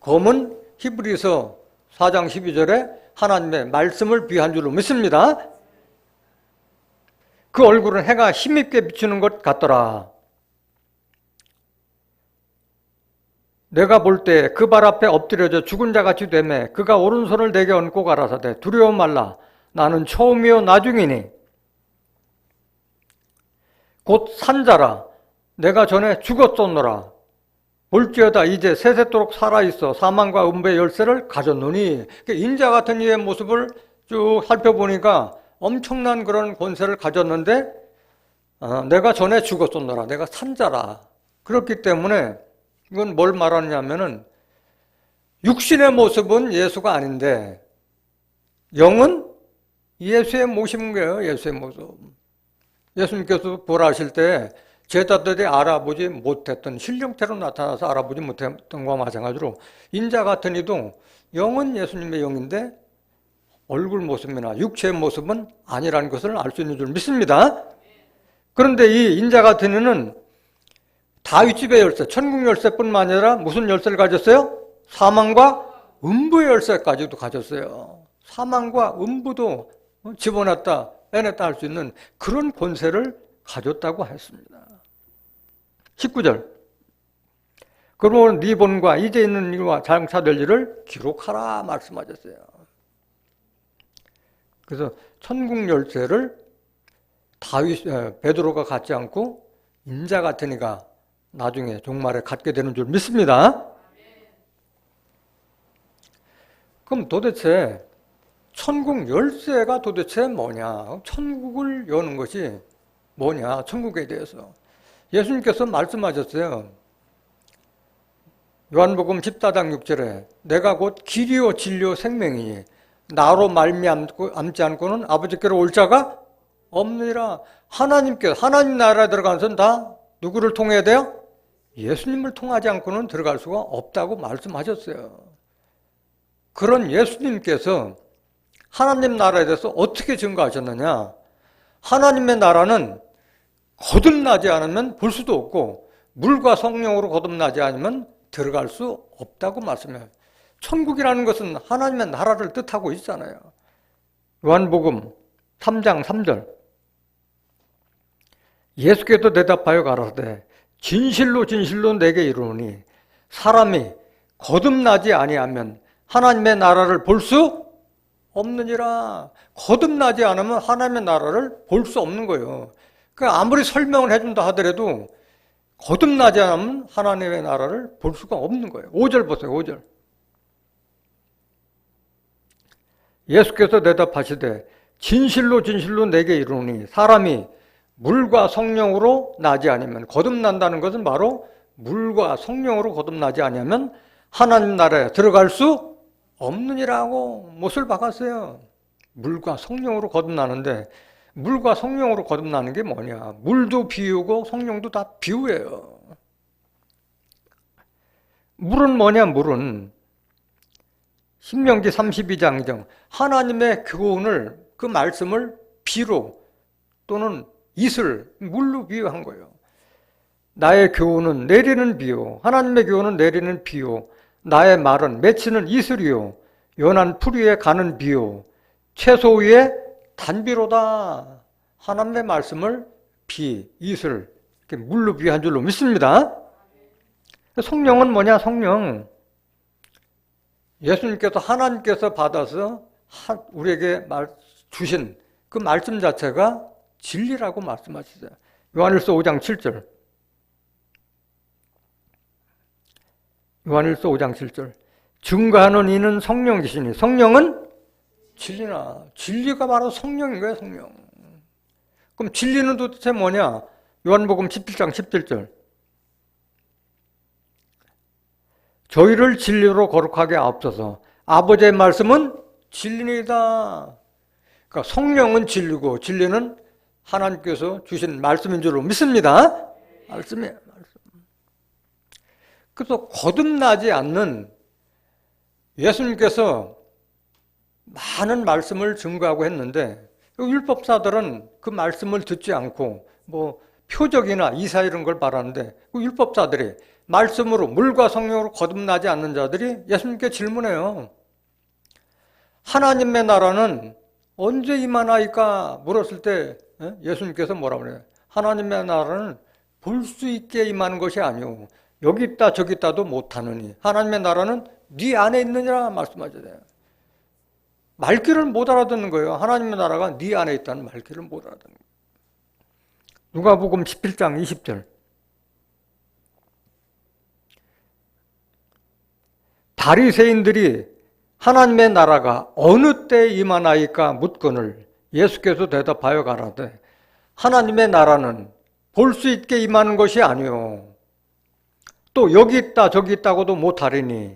Speaker 1: 검은 히브리서 4장 12절에 하나님의 말씀을 비유한 줄로 믿습니다. 그 얼굴은 해가 힘있게 비추는 것 같더라. 내가 볼 때 그 발 앞에 엎드려져 죽은 자같이 되매 그가 오른손을 내게 얹고 가라사대 두려워 말라 나는 처음이요 나중이니 곧 산자라 내가 전에 죽었었노라 볼지어다 이제 세세토록 살아있어 사망과 음부의 열쇠를 가졌노니 인자 같은 이의 모습을 쭉 살펴보니까 엄청난 그런 권세를 가졌는데 내가 전에 죽었었노라 내가 산자라. 그렇기 때문에 이건 뭘 말하느냐면은 육신의 모습은 예수가 아닌데 영은 예수의 모습인 거예요. 예수의 모습. 예수님께서 부활하실 때 제자들이 알아보지 못했던 신령태로 나타나서 알아보지 못했던 것과 마찬가지로 인자 같은 이도 영은 예수님의 영인데 얼굴 모습이나 육체의 모습은 아니라는 것을 알 수 있는 줄 믿습니다. 그런데 이 인자 같은 이는 다윗집의 열쇠, 천국 열쇠뿐만 아니라 무슨 열쇠를 가졌어요? 사망과 음부의 열쇠까지도 가졌어요. 사망과 음부도 집어넣었다, 빼냈다 할 수 있는 그런 권세를 가졌다고 했습니다. 19절. 그러면 네 본과 이제 있는 일과 장차될 일을 기록하라 말씀하셨어요. 그래서 천국 열쇠를 베드로가 갖지 않고 인자 같은 이가 나중에 종말에 갖게 되는 줄 믿습니다. 그럼 도대체 천국 열쇠가 도대체 뭐냐? 천국을 여는 것이 뭐냐? 천국에 대해서 예수님께서 말씀하셨어요. 요한복음 14장 6절에 내가 곧 길이요 진리요 생명이니 나로 말미암지 않고는 아버지께로 올 자가 없느니라. 하나님 나라에 들어가는 것은 다 누구를 통해야 돼요? 예수님을 통하지 않고는 들어갈 수가 없다고 말씀하셨어요. 그런 예수님께서 하나님 나라에 대해서 어떻게 증거하셨느냐? 하나님의 나라는 거듭나지 않으면 볼 수도 없고 물과 성령으로 거듭나지 않으면 들어갈 수 없다고 말씀해요. 천국이라는 것은 하나님의 나라를 뜻하고 있잖아요. 요한복음 3장 3절. 예수께서 대답하여 가라사대 진실로 진실로 내게 이르노니 사람이 거듭나지 아니하면 하나님의 나라를 볼 수 없느니라. 거듭나지 않으면 하나님의 나라를 볼 수 없는 거예요. 그러니까 아무리 설명을 해준다 하더라도 거듭나지 않으면 하나님의 나라를 볼 수가 없는 거예요. 5절 보세요. 5절. 예수께서 대답하시되 진실로 진실로 내게 이르노니 사람이 물과 성령으로 나지 아니면 거듭난다는 것은 바로 물과 성령으로 거듭나지 아니하면 하나님 나라에 들어갈 수 없느니라고 못을 박았어요. 물과 성령으로 거듭나는데 물과 성령으로 거듭나는 게 뭐냐? 물도 비유고 성령도 다 비유예요. 물은 뭐냐? 물은 신명기 32장 2장 하나님의 교훈을 그 말씀을 비로 또는 이슬, 물로 비유한 거예요. 나의 교훈은 내리는 비요 하나님의 교훈은 내리는 비요 나의 말은 맺히는 이슬이요 연한 풀 위에 가는 비요 채소 위에 단비로다. 하나님의 말씀을 비, 이슬, 이렇게 물로 비유한 줄로 믿습니다. 성령은 뭐냐? 성령. 예수님께서 하나님께서 받아서 우리에게 주신 그 말씀 자체가 진리라고 말씀하시죠. 요한일서 5장 7절. 요한일서 5장 7절. 증거하는 이는 성령이시니 성령은 진리나. 진리가 바로 성령인 거예요. 성령. 그럼 진리는 도대체 뭐냐? 요한복음 17장 17절. 저희를 진리로 거룩하게 하옵소서. 아버지의 말씀은 진리이다. 그러니까 성령은 진리고 진리는 하나님께서 주신 말씀인 줄로 믿습니다. 말씀이에요. 그래서 거듭나지 않는 예수님께서 많은 말씀을 증거하고 했는데 율법사들은 그 말씀을 듣지 않고 뭐 표적이나 이사 이런 걸 바라는데 그 율법사들이 말씀으로 물과 성령으로 거듭나지 않는 자들이 예수님께 질문해요. 하나님의 나라는 언제 임하나이까 물었을 때 예수님께서 뭐라고 그래요? 하나님의 나라는 볼 수 있게 임하는 것이 아니오. 여기 있다 저기 있다도 못하느니 하나님의 나라는 네 안에 있느니라 말씀하잖아요. 말귀를 못 알아듣는 거예요. 하나님의 나라가 네 안에 있다는 말귀를 못 알아듣는 거예요. 누가복음 17장 20절. 바리새인들이 하나님의 나라가 어느 때에 임하나이까 묻거늘 예수께서 대답하여 가라되 하나님의 나라는 볼 수 있게 임하는 것이 아니요 또 여기 있다 저기 있다고도 못하리니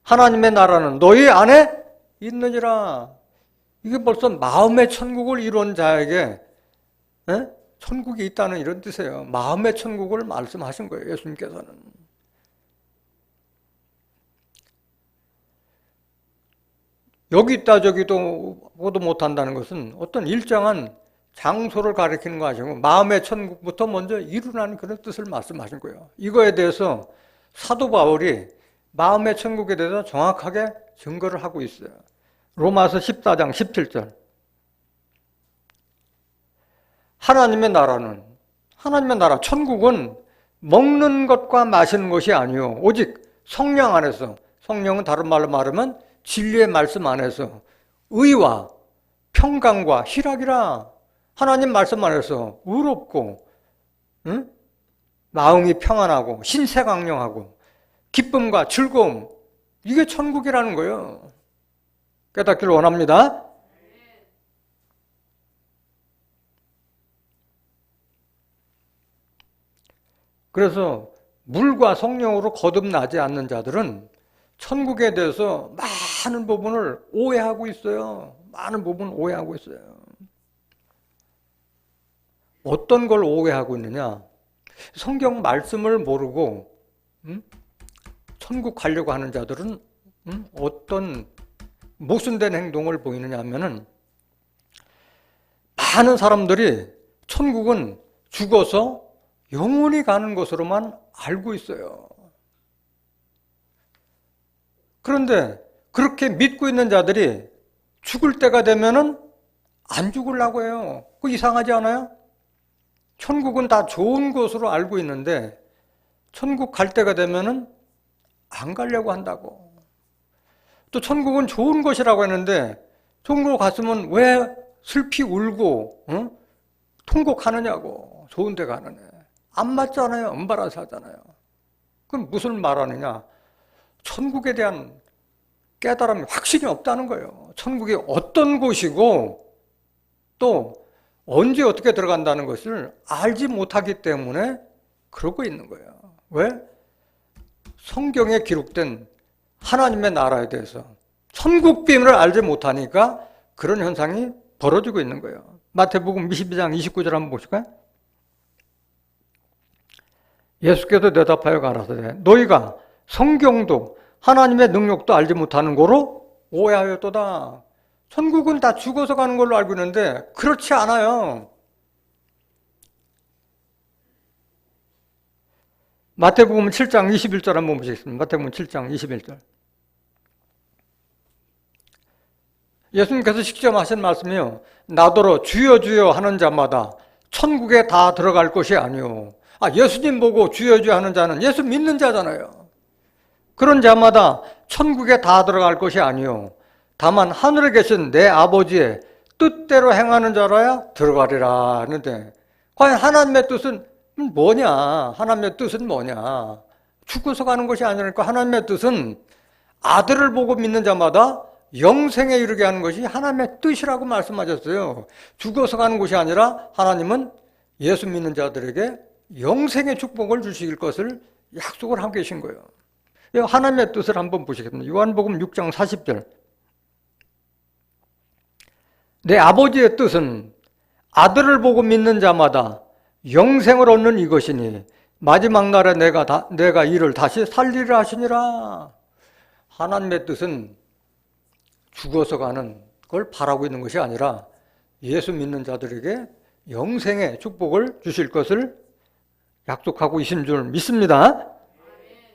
Speaker 1: 하나님의 나라는 너희 안에 있느니라. 이게 벌써 마음의 천국을 이룬 자에게 천국이 있다는 이런 뜻이에요. 마음의 천국을 말씀하신 거예요. 예수님께서는. 여기 있다 저기도 못한다는 것은 어떤 일정한 장소를 가리키는 거 아니고 마음의 천국부터 먼저 이루라는 그런 뜻을 말씀하신 거예요. 이거에 대해서 사도 바울이 마음의 천국에 대해서 정확하게 증거를 하고 있어요. 로마서 14장 17절. 하나님의 나라는 하나님의 나라 천국은 먹는 것과 마시는 것이 아니요 오직 성령 안에서, 성령은 다른 말로 말하면 진리의 말씀 안에서 의와 평강과 희락이라. 하나님 말씀 안에서 의롭고 마음이 평안하고 신세강령하고 기쁨과 즐거움, 이게 천국이라는 거예요. 깨닫기를 원합니다. 그래서 물과 성령으로 거듭나지 않는 자들은 천국에 대해서 많은 부분을 오해하고 있어요. 많은 부분을 오해하고 있어요. 어떤 걸 오해하고 있느냐? 성경 말씀을 모르고 천국 가려고 하는 자들은 어떤 모순된 행동을 보이느냐 하면은 많은 사람들이 천국은 죽어서 영원히 가는 것으로만 알고 있어요. 그런데 그렇게 믿고 있는 자들이 죽을 때가 되면은 안 죽으려고 해요. 그거 이상하지 않아요? 천국은 다 좋은 곳으로 알고 있는데 천국 갈 때가 되면은 안 가려고 한다고. 또 천국은 좋은 곳이라고 했는데 천국으로 갔으면 왜 슬피 울고 통곡하느냐고. 좋은 데 가느냐. 안 맞잖아요. 엄발아서 하잖아요. 그럼 무슨 말하느냐. 천국에 대한 깨달음이 확신이 없다는 거예요. 천국이 어떤 곳이고 또 언제 어떻게 들어간다는 것을 알지 못하기 때문에 그러고 있는 거예요. 왜? 성경에 기록된 하나님의 나라에 대해서 천국 비밀을 알지 못하니까 그런 현상이 벌어지고 있는 거예요. 마태복음 22장 29절 한번 보실까요? 예수께서 대답하여 가라사대 너희가 성경도 하나님의 능력도 알지 못하는 거로 오해하였도다. 천국은 다 죽어서 가는 걸로 알고 있는데 그렇지 않아요. 마태복음 7장 21절 한번 보시겠습니다. 마태복음 7장 21절. 예수님께서 직접 하신 말씀이요. 나더러 주여 주여 하는 자마다 천국에 다 들어갈 것이 아니요. 예수님 보고 주여 주여 하는 자는 예수 믿는 자잖아요. 그런 자마다 천국에 다 들어갈 것이 아니요. 다만 하늘에 계신 내 아버지의 뜻대로 행하는 자라야 들어가리라 하는데 과연 하나님의 뜻은 뭐냐? 하나님의 뜻은 뭐냐? 죽어서 가는 것이 아니라니까 하나님의 뜻은 아들을 보고 믿는 자마다 영생에 이르게 하는 것이 하나님의 뜻이라고 말씀하셨어요. 죽어서 가는 것이 아니라 하나님은 예수 믿는 자들에게 영생의 축복을 주실 것을 약속을 하고 계신 거예요. 하나님의 뜻을 한번 보시겠습니다. 요한복음 6장 40절. 내 아버지의 뜻은 아들을 보고 믿는 자마다 영생을 얻는 이것이니 마지막 날에 내가 이를 다시 살리라 하시니라. 하나님의 뜻은 죽어서 가는 걸 바라고 있는 것이 아니라 예수 믿는 자들에게 영생의 축복을 주실 것을 약속하고 계신 줄 믿습니다.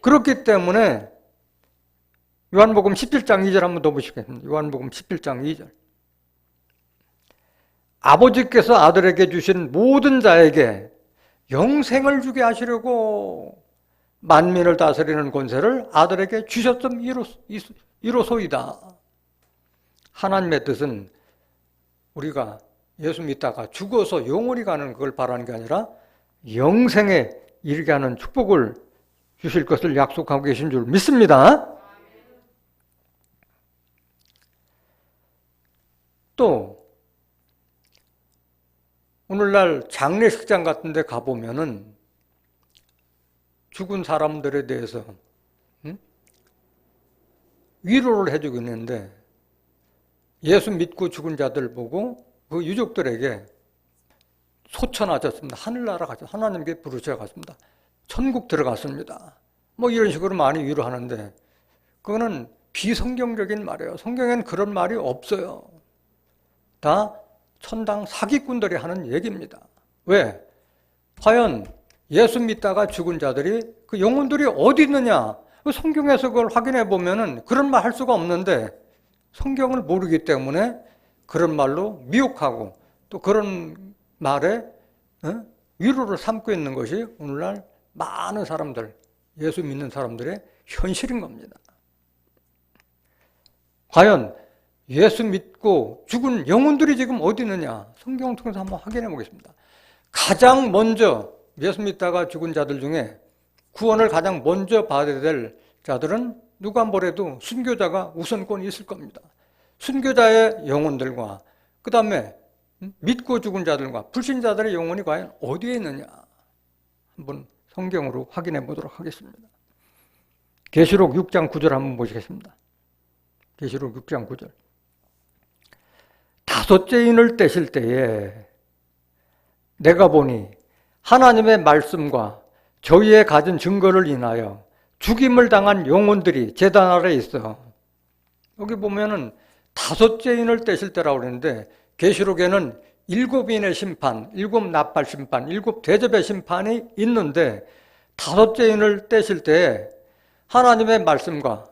Speaker 1: 그렇기 때문에 요한복음 17장 2절 한번 더 보시겠습니다. 요한복음 17장 2절. 아버지께서 아들에게 주신 모든 자에게 영생을 주게 하시려고 만민을 다스리는 권세를 아들에게 주셨음이로소이다. 하나님의 뜻은 우리가 예수 믿다가 죽어서 영원히 가는 그걸 바라는 게 아니라 영생에 이르게 하는 축복을 주실 것을 약속하고 계신 줄 믿습니다. 또 오늘날 장례식장 같은 데 가보면은 죽은 사람들에 대해서 위로를 해주고 있는데 예수 믿고 죽은 자들 보고 그 유족들에게 소천하셨습니다. 하늘나라 가셨습니다. 하나님께 부르셔 갔습니다. 천국 들어갔습니다. 뭐 이런 식으로 많이 위로하는데 그거는 비성경적인 말이에요. 성경에는 그런 말이 없어요. 다 천당 사기꾼들이 하는 얘기입니다. 왜? 과연 예수 믿다가 죽은 자들이 그 영혼들이 어디 있느냐? 성경에서 그걸 확인해 보면은 그런 말 할 수가 없는데 성경을 모르기 때문에 그런 말로 미혹하고 또 그런 말에 위로를 삼고 있는 것이 오늘날 많은 사람들, 예수 믿는 사람들의 현실인 겁니다. 과연 예수 믿고 죽은 영혼들이 지금 어디 있느냐? 성경을 통해서 한번 확인해 보겠습니다. 가장 먼저 예수 믿다가 죽은 자들 중에 구원을 가장 먼저 받아야 될 자들은 누가 뭐래도 순교자가 우선권이 있을 겁니다. 순교자의 영혼들과 그 다음에 믿고 죽은 자들과 불신자들의 영혼이 과연 어디에 있느냐? 한번 성경으로 확인해 보도록 하겠습니다. 계시록 6장 9절 한번 보시겠습니다. 계시록 6장 9절. 다섯째 인을 떼실 때에 내가 보니 하나님의 말씀과 저희의 가진 증거를 인하여 죽임을 당한 영혼들이 제단 아래에 있어. 여기 보면은 다섯째 인을 떼실 때라고 그러는데 계시록에는 7인의 심판, 7나팔 심판, 7대접의 심판이 있는데 다섯째 인을 떼실 때 하나님의 말씀과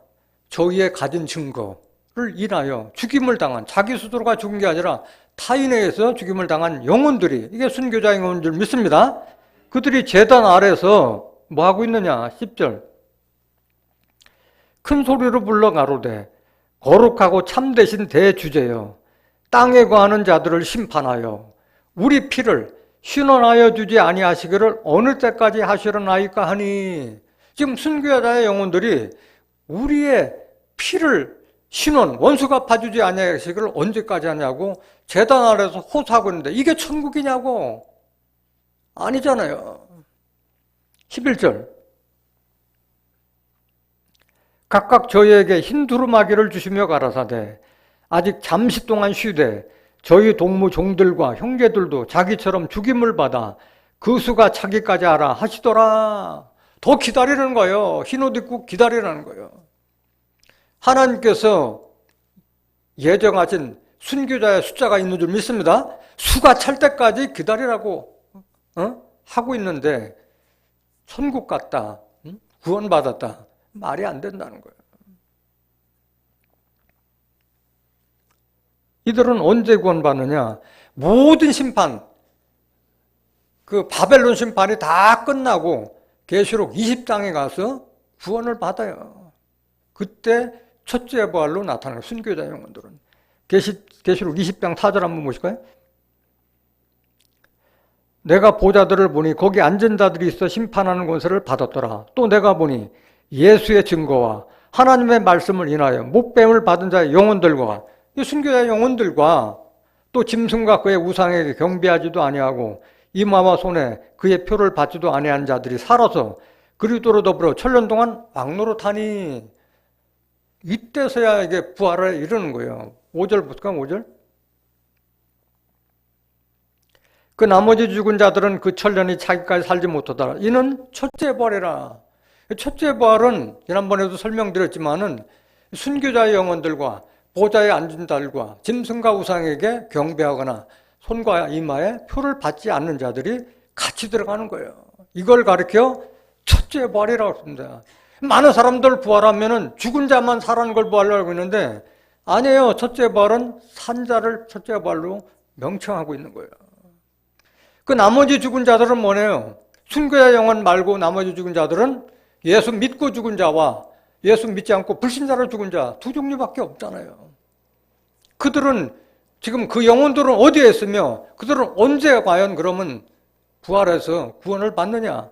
Speaker 1: 저희의 가진 증거를 인하여 죽임을 당한, 자기 스스로가 죽은 게 아니라 타인에 의해서 죽임을 당한 영혼들이, 이게 순교자인 영혼인 줄 믿습니다. 그들이 제단 아래서 뭐 하고 있느냐? 10절. 큰 소리로 불러 가로되 거룩하고 참되신 대주제여, 땅에 거하는 자들을 심판하여 우리 피를 신원하여 주지 아니하시기를 어느 때까지 하시려나이까 하니. 지금 순교자의 영혼들이 우리의 피를 신원, 원수 갚아주지 아니하시기를 언제까지 하냐고 제단 아래서 호소하고 있는데 이게 천국이냐고. 아니잖아요. 11절. 각각 저희에게 흰 두루마기를 주시며 가라사대 아직 잠시 동안 쉬되 저희 동무 종들과 형제들도 자기처럼 죽임을 받아 그 수가 차기까지 하라 하시더라. 더 기다리는 거예요. 흰 옷 입고 기다리라는 거예요. 하나님께서 예정하신 순교자의 숫자가 있는 줄 믿습니다. 수가 찰 때까지 기다리라고 하고 있는데 천국 갔다, 구원받았다, 말이 안 된다는 거예요. 이들은 언제 구원받느냐? 모든 심판, 그 바벨론 심판이 다 끝나고 계시록 20장에 가서 구원을 받아요. 그때 첫째 부활로 나타나는 순교자 영혼들은. 계시록 20장 4절 한번 보실까요? 내가 보자들을 보니 거기 앉은 자들이 있어 심판하는 권세를 받았더라. 또 내가 보니 예수의 증거와 하나님의 말씀을 인하여 목뱀을 받은 자의 영혼들과, 이 순교자의 영혼들과 또 짐승과 그의 우상에게 경배하지도 아니하고 이마와 손에 그의 표를 받지도 아니한 자들이 살아서 그리스도로 더불어 천년 동안 왕노릇하니 이때서야 이게 부활을 이루는 거예요. 5절 볼까요? 5절. 그 나머지 죽은 자들은 그 천년이 자기까지 살지 못하더라. 이는 첫째 부활이라. 첫째 부활은 지난번에도 설명드렸지만은 순교자의 영혼들과 보좌에 앉은 자들과 짐승과 우상에게 경배하거나 손과 이마에 표를 받지 않는 자들이 같이 들어가는 거예요. 이걸 가리켜 첫째 부활이라고 했습니다. 많은 사람들 부활하면은 죽은 자만 살아는 걸 부활로 알고 있는데 아니에요. 첫째 부활은 산 자를 첫째 부활로 명칭하고 있는 거예요. 그 나머지 죽은 자들은 뭐네요? 순교자 영혼 말고 나머지 죽은 자들은 예수 믿고 죽은 자와 예수 믿지 않고 불신자로 죽은 자 두 종류밖에 없잖아요. 그들은 지금 그 영혼들은 어디에 있으며 그들은 언제 과연 그러면 부활해서 구원을 받느냐?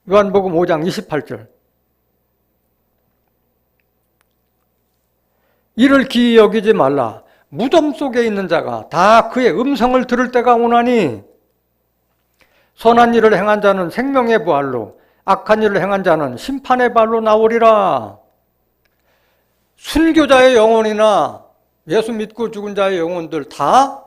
Speaker 1: 요한복음 5장 28절. 이를 기이 여기지 말라. 무덤 속에 있는 자가 다 그의 음성을 들을 때가 오나니 선한 일을 행한 자는 생명의 부활로 악한 일을 행한 자는 심판의 발로 나오리라. 순교자의 영혼이나 예수 믿고 죽은 자의 영혼들 다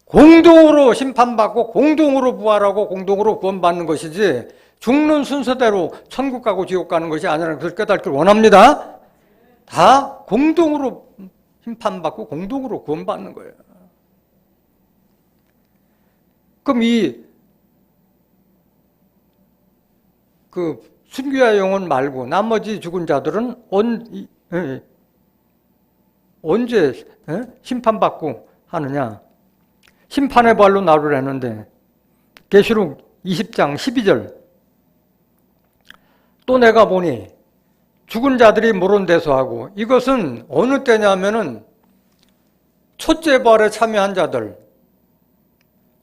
Speaker 1: 공동으로 심판받고 공동으로 부활하고 공동으로 구원받는 것이지 죽는 순서대로 천국 가고 지옥 가는 것이 아니라는 것을 깨닫기를 원합니다. 다 공동으로 심판받고 공동으로 구원받는 거예요. 그럼 그 순교자 영혼 말고 나머지 죽은 자들은 언제 심판받고 하느냐? 심판의 발로 나오려는데 계시록 20장 12절. 또 내가 보니 죽은 자들이 모른 데서 하고, 이것은 어느 때냐면은 첫째 부활에 참여한 자들,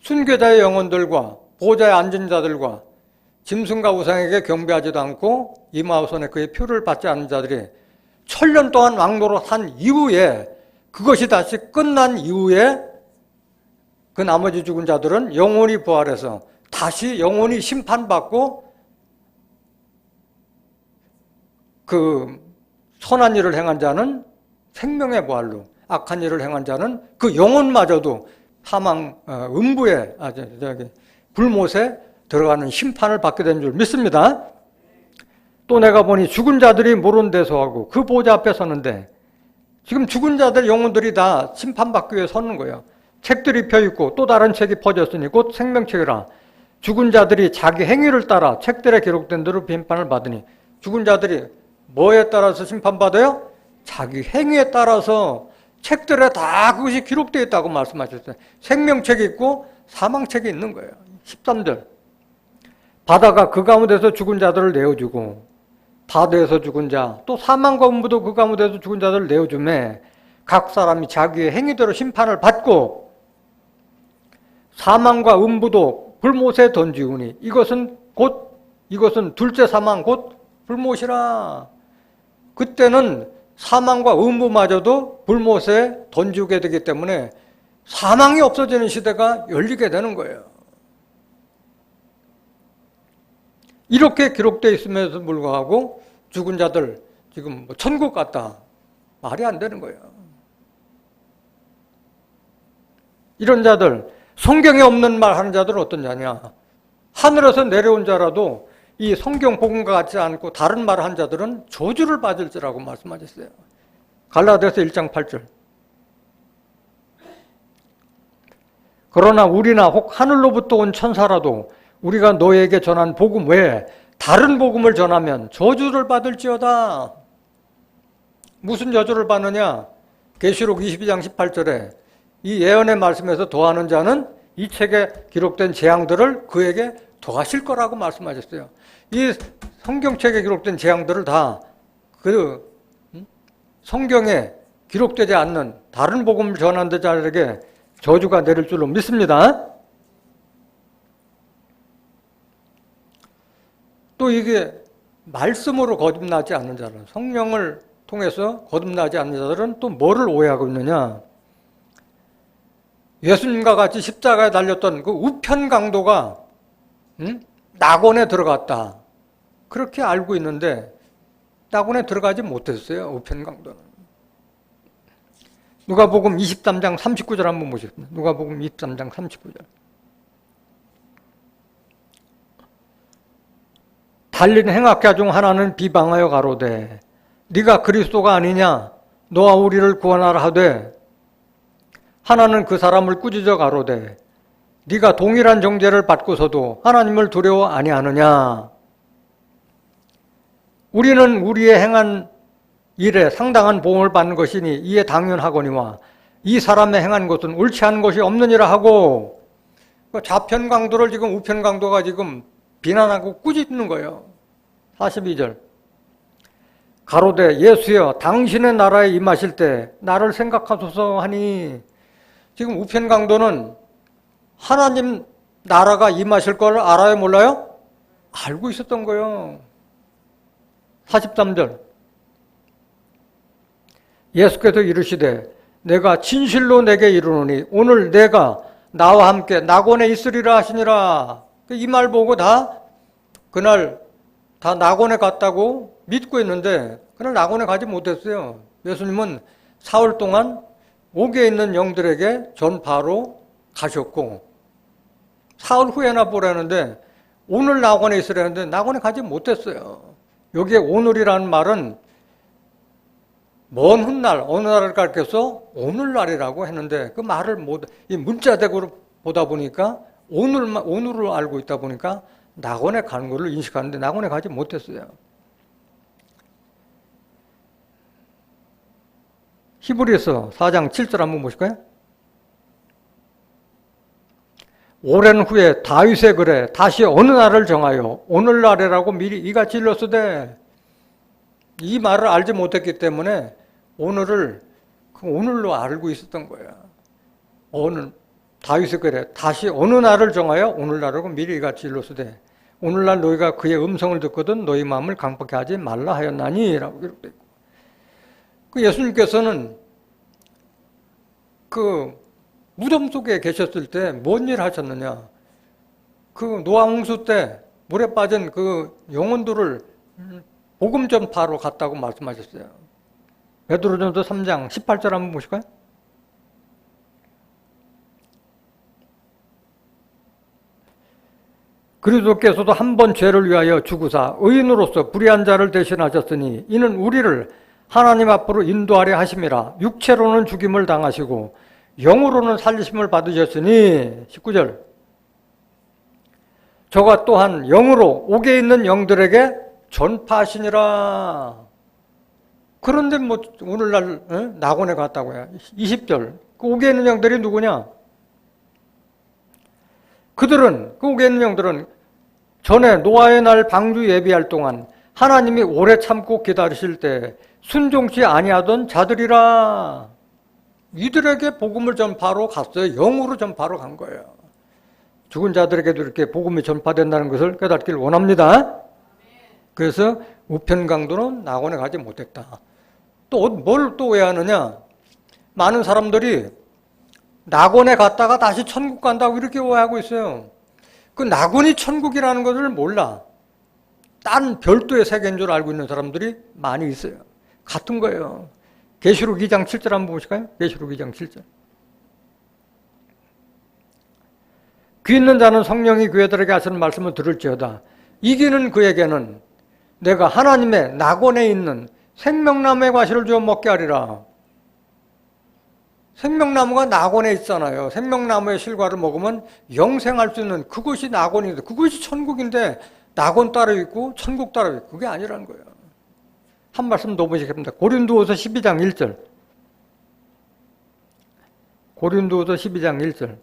Speaker 1: 순교자의 영혼들과 보좌에 앉은 자들과 짐승과 우상에게 경배하지도 않고 이마우손에 그의 표를 받지 않는 자들이 천년 동안 왕노릇 한 이후에, 그것이 다시 끝난 이후에 그 나머지 죽은 자들은 영혼이 부활해서 다시 영혼이 심판받고 그 선한 일을 행한 자는 생명의 부활로, 악한 일을 행한 자는 그 영혼마저도 사망, 음부에, 불못에 들어가는 심판을 받게 된 줄 믿습니다. 또 내가 보니 죽은 자들이 모른 데서 하고 그 보좌 앞에 서는데, 지금 죽은 자들 영혼들이 다 심판받기 위해 서는 거예요. 책들이 펴있고 또 다른 책이 퍼졌으니 곧 생명책이라. 죽은 자들이 자기 행위를 따라 책들에 기록된 대로 심판을 받으니, 죽은 자들이 뭐에 따라서 심판받아요? 자기 행위에 따라서 책들에 다 그것이 기록되어 있다고 말씀하셨어요. 생명책이 있고 사망책이 있는 거예요. 13절. 바다가 그 가운데서 죽은 자들을 내어주고 바다에서 죽은 자, 또 사망과 음부도 그 가운데서 죽은 자들을 내어주매 각 사람이 자기의 행위대로 심판을 받고 사망과 음부도 불못에 던지우니 이것은 둘째 사망 곧 불못이라. 그때는 사망과 음부마저도 불못에 던지게 되기 때문에 사망이 없어지는 시대가 열리게 되는 거예요. 이렇게 기록되어 있음에도 불구하고 죽은 자들 지금 천국 갔다, 말이 안 되는 거예요. 이런 자들, 성경에 없는 말 하는 자들은 어떤 자냐? 하늘에서 내려온 자라도 이 성경 복음과 같지 않고 다른 말을 한 자들은 저주를 받을지라고 말씀하셨어요. 갈라디아서 1장 8절. 그러나 우리나 혹 하늘로부터 온 천사라도 우리가 너에게 전한 복음 외에 다른 복음을 전하면 저주를 받을지어다. 무슨 저주를 받느냐? 계시록 22장 18절에 이 예언의 말씀에서 더하는 자는 이 책에 기록된 재앙들을 그에게 더하실 거라고 말씀하셨어요. 이 성경책에 기록된 재앙들을 다 그 성경에 기록되지 않는 다른 복음을 전하는 자들에게 저주가 내릴 줄로 믿습니다. 또 이게 말씀으로 거듭나지 않는 자는, 성령을 통해서 거듭나지 않는 자들은 또 뭐를 오해하고 있느냐? 예수님과 같이 십자가에 달렸던 그 우편 강도가 낙원에 들어갔다. 그렇게 알고 있는데 낙원에 들어가지 못했어요. 우편강도는. 누가복음 23장 39절 한번 보시겠습니다. 누가복음 23장 39절. 달린 행악자 중 하나는 비방하여 가로되 네가 그리스도가 아니냐 너와 우리를 구원하라 하되 하나는 그 사람을 꾸짖어 가로되 네가 동일한 정죄를 받고서도 하나님을 두려워 아니하느냐. 우리는 우리의 행한 일에 상당한 보응을 받는 것이니 이에 당연하거니와 이 사람의 행한 것은 옳지 않은 것이 없느니라 하고 좌편 강도를 지금 우편 강도가 지금 비난하고 꾸짖는 거예요. 42절. 가로되 예수여 당신의 나라에 임하실 때 나를 생각하소서 하니 지금 우편 강도는 하나님 나라가 임하실 걸 알아요 몰라요? 알고 있었던 거예요. 43절. 예수께서 이르시되 내가 진실로 내게 이르노니 오늘 내가 나와 함께 낙원에 있으리라 하시니라. 이 말 보고 다 그날 다 낙원에 갔다고 믿고 있는데 그날 낙원에 가지 못했어요. 예수님은 사흘 동안 옥에 있는 영들에게 전파로 가셨고 사흘 후에나 보라는데 오늘 낙원에 있으라는데 낙원에 가지 못했어요. 여기에 오늘이라는 말은 먼 훗날 어느 날을 가르쳐서 오늘날이라고 했는데 그 말을 이 문자대로 보다 보니까 오늘을 알고 있다 보니까 낙원에 가는 것을 인식하는데 낙원에 가지 못했어요. 히브리서 4장 7절 한번 보실까요? 오랜 후에 다윗의 글에 다시 어느 날을 정하여 오늘날이라고 미리 이같이 일렀으되 이 말을 알지 못했기 때문에 오늘을 오늘로 알고 있었던 거예요. 오늘 다윗의 글에 다시 어느 날을 정하여 오늘날이라고 미리 이같이 일렀으되 오늘날 너희가 그의 음성을 듣거든 너희 마음을 강팍하게 하지 말라 하였나니 라고 기록되어 있고 그 예수님께서는 그 무덤 속에 계셨을 때 뭔 일 하셨느냐. 그 노아 홍수 때 물에 빠진 그 영혼들을 복음 전파로 갔다고 말씀하셨어요. 베드로전서 3장 18절 한번 보실까요? 그리스도께서도 한 번 죄를 위하여 죽으사 의인으로서 불의한 자를 대신하셨으니 이는 우리를 하나님 앞으로 인도하려 하심이라. 육체로는 죽임을 당하시고 영으로는 살리심을 받으셨으니 19절. 저가 또한 영으로 옥에 있는 영들에게 전파하시니라. 그런데 뭐 오늘날 낙원에 갔다고 해요. 20절. 그 옥에 있는 영들이 누구냐? 그들은 그 옥에 있는 영들은 전에 노아의 날 방주 예비할 동안 하나님이 오래 참고 기다리실 때 순종치 아니하던 자들이라. 이들에게 복음을 전파로 갔어요. 영으로 전파로 간 거예요. 죽은 자들에게도 이렇게 복음이 전파된다는 것을 깨닫기를 원합니다. 그래서 우편 강도는 낙원에 가지 못했다. 또 뭘 또 왜 하느냐? 많은 사람들이 낙원에 갔다가 다시 천국 간다고 이렇게 오해하고 있어요. 그 낙원이 천국이라는 것을 몰라. 딴 별도의 세계인 줄 알고 있는 사람들이 많이 있어요. 같은 거예요. 계시록 2장 7절 한번 보실까요? 계시록 2장 7절. 귀 있는 자는 성령이 교회들에게 하시는 말씀을 들을지어다. 이기는 그에게는 내가 하나님의 낙원에 있는 생명나무의 과실을 주어 먹게 하리라. 생명나무가 낙원에 있잖아요. 생명나무의 실과를 먹으면 영생할 수 있는 그것이 낙원인데 그것이 천국인데 낙원 따로 있고 천국 따로 있고 그게 아니라는 거예요. 한 말씀 더 보시겠습니다. 고린도후서 12장 1절. 고린도후서 12장 1절.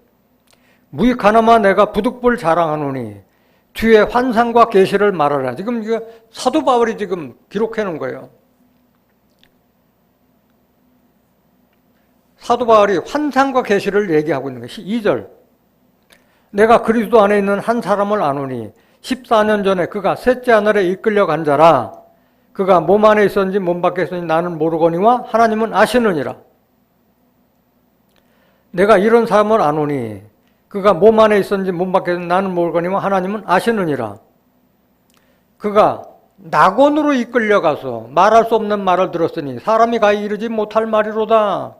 Speaker 1: 무익하나마 내가 부득불 자랑하노니 뒤에 환상과 계시를 말하라. 지금 이거 사도 바울이 지금 기록해 놓은 거예요. 사도 바울이 환상과 계시를 얘기하고 있는 것이 2절. 내가 그리스도 안에 있는 한 사람을 아노니 14년 전에 그가 셋째 하늘에 이끌려 간 자라. 그가 몸 안에 있었는지 몸 밖에 있었는지 나는 모르거니와 하나님은 아시느니라. 내가 이런 사람을 아노니 그가 몸 안에 있었는지 몸 밖에 있었는지 나는 모르거니와 하나님은 아시느니라. 그가 낙원으로 이끌려가서 말할 수 없는 말을 들었으니 사람이 가히 이르지 못할 말이로다.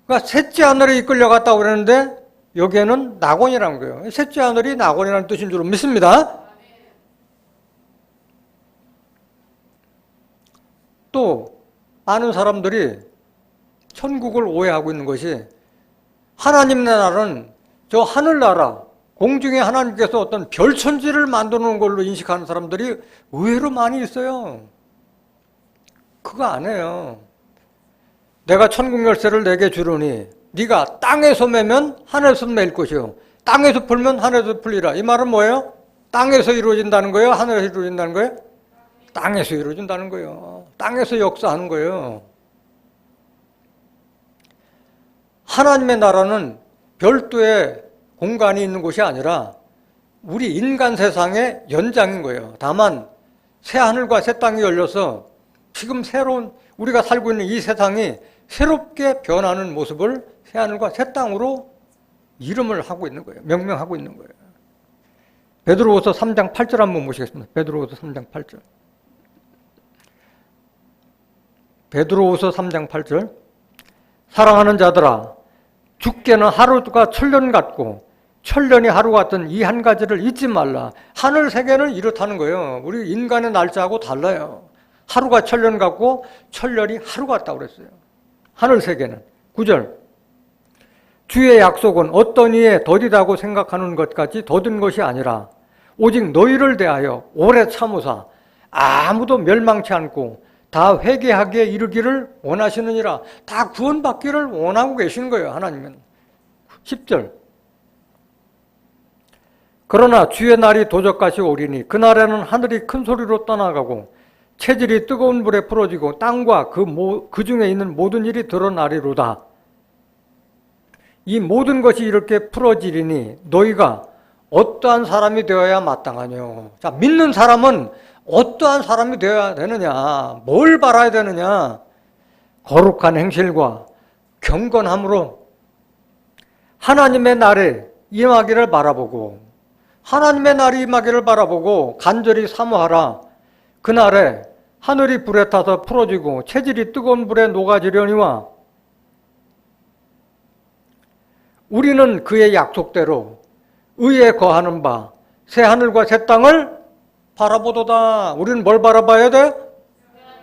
Speaker 1: 그러니까 셋째 하늘에 이끌려갔다고 그러는데 여기에는 낙원이라는 거예요. 셋째 하늘이 낙원이라는 뜻인 줄 믿습니다. 또 많은 사람들이 천국을 오해하고 있는 것이 하나님 나라는 저 하늘나라, 공중에 하나님께서 어떤 별천지를 만들어 놓은 걸로 인식하는 사람들이 의외로 많이 있어요. 그거 아니에요. 내가 천국 열쇠를 내게 주르니 네가 땅에서 매면 하늘에서 매일 것이요 땅에서 풀면 하늘에서 풀리라. 이 말은 뭐예요? 땅에서 이루어진다는 거예요? 하늘에서 이루어진다는 거예요? 땅에서 이루어진다는 거예요. 땅에서 역사하는 거예요. 하나님의 나라는 별도의 공간이 있는 곳이 아니라 우리 인간 세상의 연장인 거예요. 다만 새 하늘과 새 땅이 열려서 지금 새로운 우리가 살고 있는 이 세상이 새롭게 변하는 모습을 새 하늘과 새 땅으로 이름을 하고 있는 거예요. 명명하고 있는 거예요. 베드로후서 3장 8절 한번 보시겠습니다. 베드로후서 3장 8절. 베드로후서 3장 8절. 사랑하는 자들아, 죽게는 하루가 천년 같고 천년이 하루 같은 이 한 가지를 잊지 말라. 하늘 세계는 이렇다는 거예요. 우리 인간의 날짜하고 달라요. 하루가 천년 같고 천년이 하루 같다고 그랬어요. 하늘 세계는. 9절. 주의 약속은 어떤 이에 더디다고 생각하는 것까지 더딘 것이 아니라 오직 너희를 대하여 오래 참으사 아무도 멸망치 않고 다 회개하기에 이르기를 원하시느니라. 다 구원받기를 원하고 계시는 거예요. 하나님은. 10절. 그러나 주의 날이 도적같이 오리니 그날에는 하늘이 큰 소리로 떠나가고 체질이 뜨거운 불에 풀어지고 땅과 그 중에 있는 모든 일이 드러나리로다. 이 모든 것이 이렇게 풀어지리니 너희가 어떠한 사람이 되어야 마땅하뇨. 자, 믿는 사람은 어떠한 사람이 되어야 되느냐? 뭘 바라야 되느냐? 거룩한 행실과 경건함으로 하나님의 날에 임하기를 바라보고 하나님의 날이 임하기를 바라보고 간절히 사모하라. 그날에 하늘이 불에 타서 풀어지고 체질이 뜨거운 불에 녹아지려니와 우리는 그의 약속대로 의에 거하는 바 새 하늘과 새 땅을 바라보도다. 우리는 뭘 바라봐야 돼?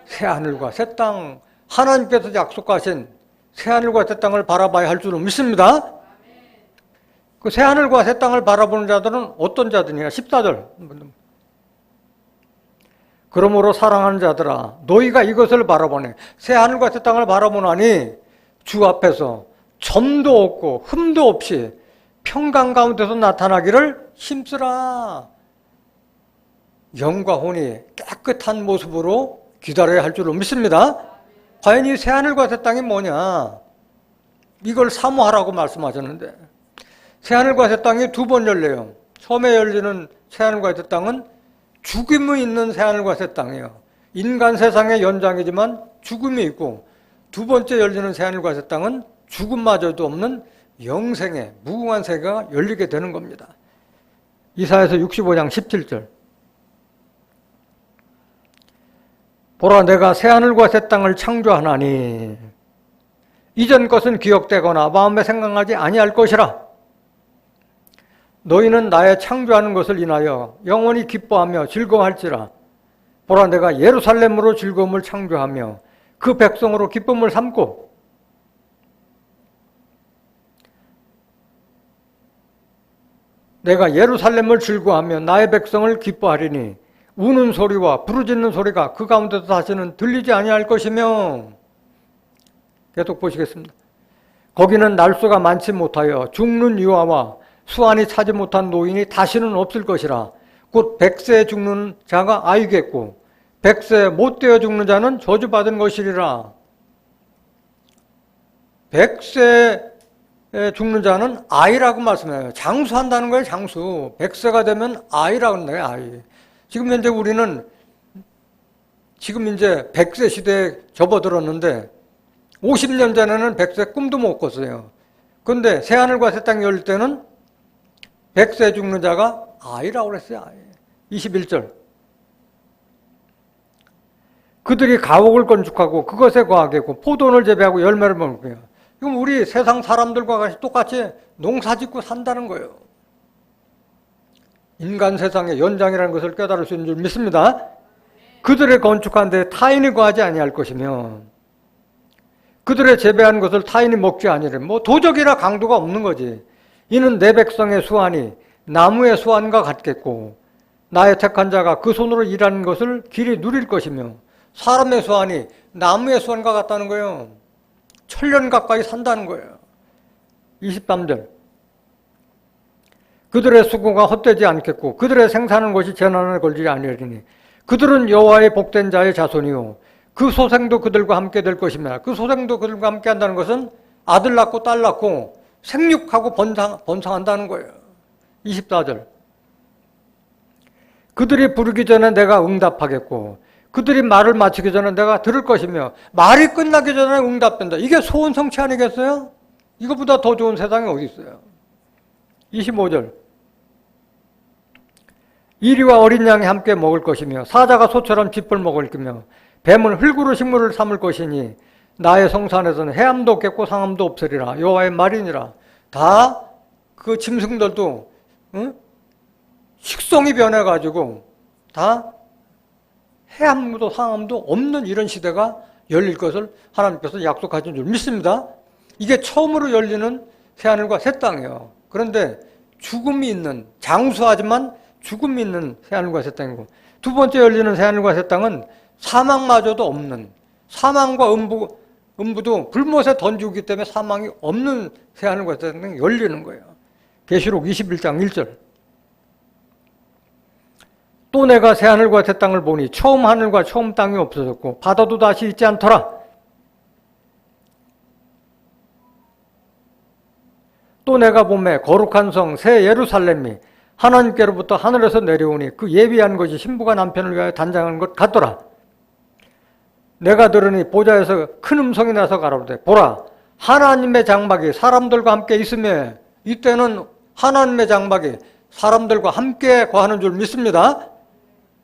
Speaker 1: 새 하늘과 새 땅. 하나님께서 약속하신 새 하늘과 새 땅을 바라봐야 할 줄은 믿습니다. 그 새 하늘과 새 땅을 바라보는 자들은 어떤 자들이냐? 14절. 그러므로 사랑하는 자들아, 너희가 이것을 바라보네. 새 하늘과 새 땅을 바라보나니 주 앞에서 점도 없고 흠도 없이 평강 가운데서 나타나기를 힘쓰라. 영과 혼이 깨끗한 모습으로 기다려야 할 줄로 믿습니다. 과연 이 새 하늘과 새 땅이 뭐냐? 이걸 사모하라고 말씀하셨는데 새 하늘과 새 땅이 두 번 열려요. 처음에 열리는 새 하늘과 새 땅은 죽음이 있는 새 하늘과 새 땅이에요. 인간 세상의 연장이지만 죽음이 있고 두 번째 열리는 새 하늘과 새 땅은 죽음마저도 없는 영생의 무궁한 세계가 열리게 되는 겁니다. 이사야서 65장 17절. 보라, 내가 새하늘과 새 땅을 창조하나니 이전 것은 기억되거나 마음에 생각나지 아니할 것이라. 너희는 나의 창조하는 것을 인하여 영원히 기뻐하며 즐거워할지라. 보라, 내가 예루살렘으로 즐거움을 창조하며 그 백성으로 기쁨을 삼고 내가 예루살렘을 즐거워하며 나의 백성을 기뻐하리니 우는 소리와 부르짖는 소리가 그 가운데서 다시는 들리지 아니할 것이며. 계속 보시겠습니다. 거기는 날수가 많지 못하여 죽는 유아와 수완이 차지 못한 노인이 다시는 없을 것이라. 곧 100세에 죽는 자가 아이겠고 100세에 못되어 죽는 자는 저주받은 것이리라. 100세에 죽는 자는 아이라고 말씀해요. 장수한다는 거예요. 장수. 100세가 되면 아이라고 하는 거예요. 아이. 지금 현재 우리는 지금 이제 100세 시대에 접어들었는데 50년 전에는 100세 꿈도 못 꿨어요. 그런데 새하늘과 새 땅이 열릴 때는 백세 죽는 자가 아이라고 그랬어요. 아이. 21절. 그들이 가옥을 건축하고 그것에 거하겠고 포도원을 재배하고 열매를 먹을 거예요. 이건 우리 세상 사람들과 같이 똑같이 농사 짓고 산다는 거예요. 인간 세상의 연장이라는 것을 깨달을 수 있는 줄 믿습니다. 그들의 건축한 데 타인이 거하지 아니할 것이며 그들의 재배한 것을 타인이 먹지 아니래. 뭐 도적이나 강도가 없는 거지. 이는 내 백성의 수완이 나무의 수완과 같겠고 나의 택한 자가 그 손으로 일하는 것을 길이 누릴 것이며 사람의 수완이 나무의 수완과 같다는 거예요. 천년 가까이 산다는 거예요. 23절. 그들의 수고가 헛되지 않겠고 그들의 생사하는 것이 재난에 걸리지 아니하리니 그들은 여호와의 복된 자의 자손이요 그 소생도 그들과 함께 될 것입니다. 그 소생도 그들과 함께 한다는 것은 아들 낳고 딸 낳고 생육하고 번성한다는 거예요. 24절. 그들이 부르기 전에 내가 응답하겠고 그들이 말을 마치기 전에 내가 들을 것이며 말이 끝나기 전에 응답된다. 이게 소원 성취 아니겠어요? 이거보다 더 좋은 세상이 어디 있어요? 25절. 이리와 어린 양이 함께 먹을 것이며 사자가 소처럼 짚을 먹을 거며 뱀은 흙으로 식물을 삼을 것이니 나의 성산에서는 해암도 없겠고 상암도 없으리라. 여호와의 말이니라. 다 그 짐승들도 식성이 변해가지고 다 해암도 상암도 없는 이런 시대가 열릴 것을 하나님께서 약속하신 줄 믿습니다. 이게 처음으로 열리는 새하늘과 새 땅이에요. 그런데 죽음이 있는, 장수하지만 죽음이 있는 새하늘과 새 땅이고 두 번째 열리는 새하늘과 새 땅은 사망마저도 없는, 사망과 음부도 불못에 던지기 때문에 사망이 없는 새하늘과 새 땅이 열리는 거예요. 계시록 21장 1절. 또 내가 새하늘과 새 땅을 보니 처음 하늘과 처음 땅이 없어졌고 바다도 다시 있지 않더라. 또 내가 보매 거룩한 성 새 예루살렘이 하나님께로부터 하늘에서 내려오니 그 예비한 것이 신부가 남편을 위하여 단장한 것 같더라. 내가 들으니 보좌에서 큰 음성이 나서 가로되 보라 하나님의 장막이 사람들과 함께 있으며 이때는 하나님의 장막이 사람들과 함께 거하는 줄 믿습니다.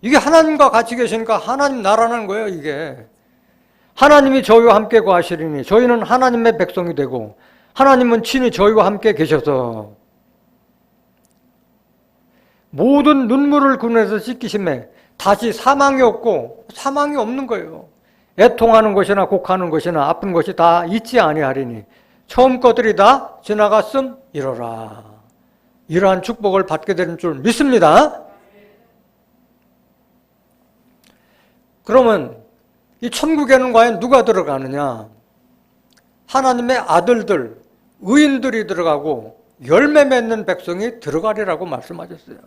Speaker 1: 이게 하나님과 같이 계시니까 하나님 나라는 거예요. 이게 하나님이 저희와 함께 거하시리니 저희는 하나님의 백성이 되고 하나님은 친히 저희와 함께 계셔서 모든 눈물을 그 눈에서 씻기심에 다시 사망이 없고 사망이 없는 거예요. 애통하는 것이나 곡하는 것이나 아픈 것이 다 있지 아니하리니 처음 것들이 다 지나갔음 이러라. 이러한 축복을 받게 되는 줄 믿습니다. 그러면 이 천국에는 과연 누가 들어가느냐? 하나님의 아들들, 의인들이 들어가고 열매 맺는 백성이 들어가리라고 말씀하셨어요.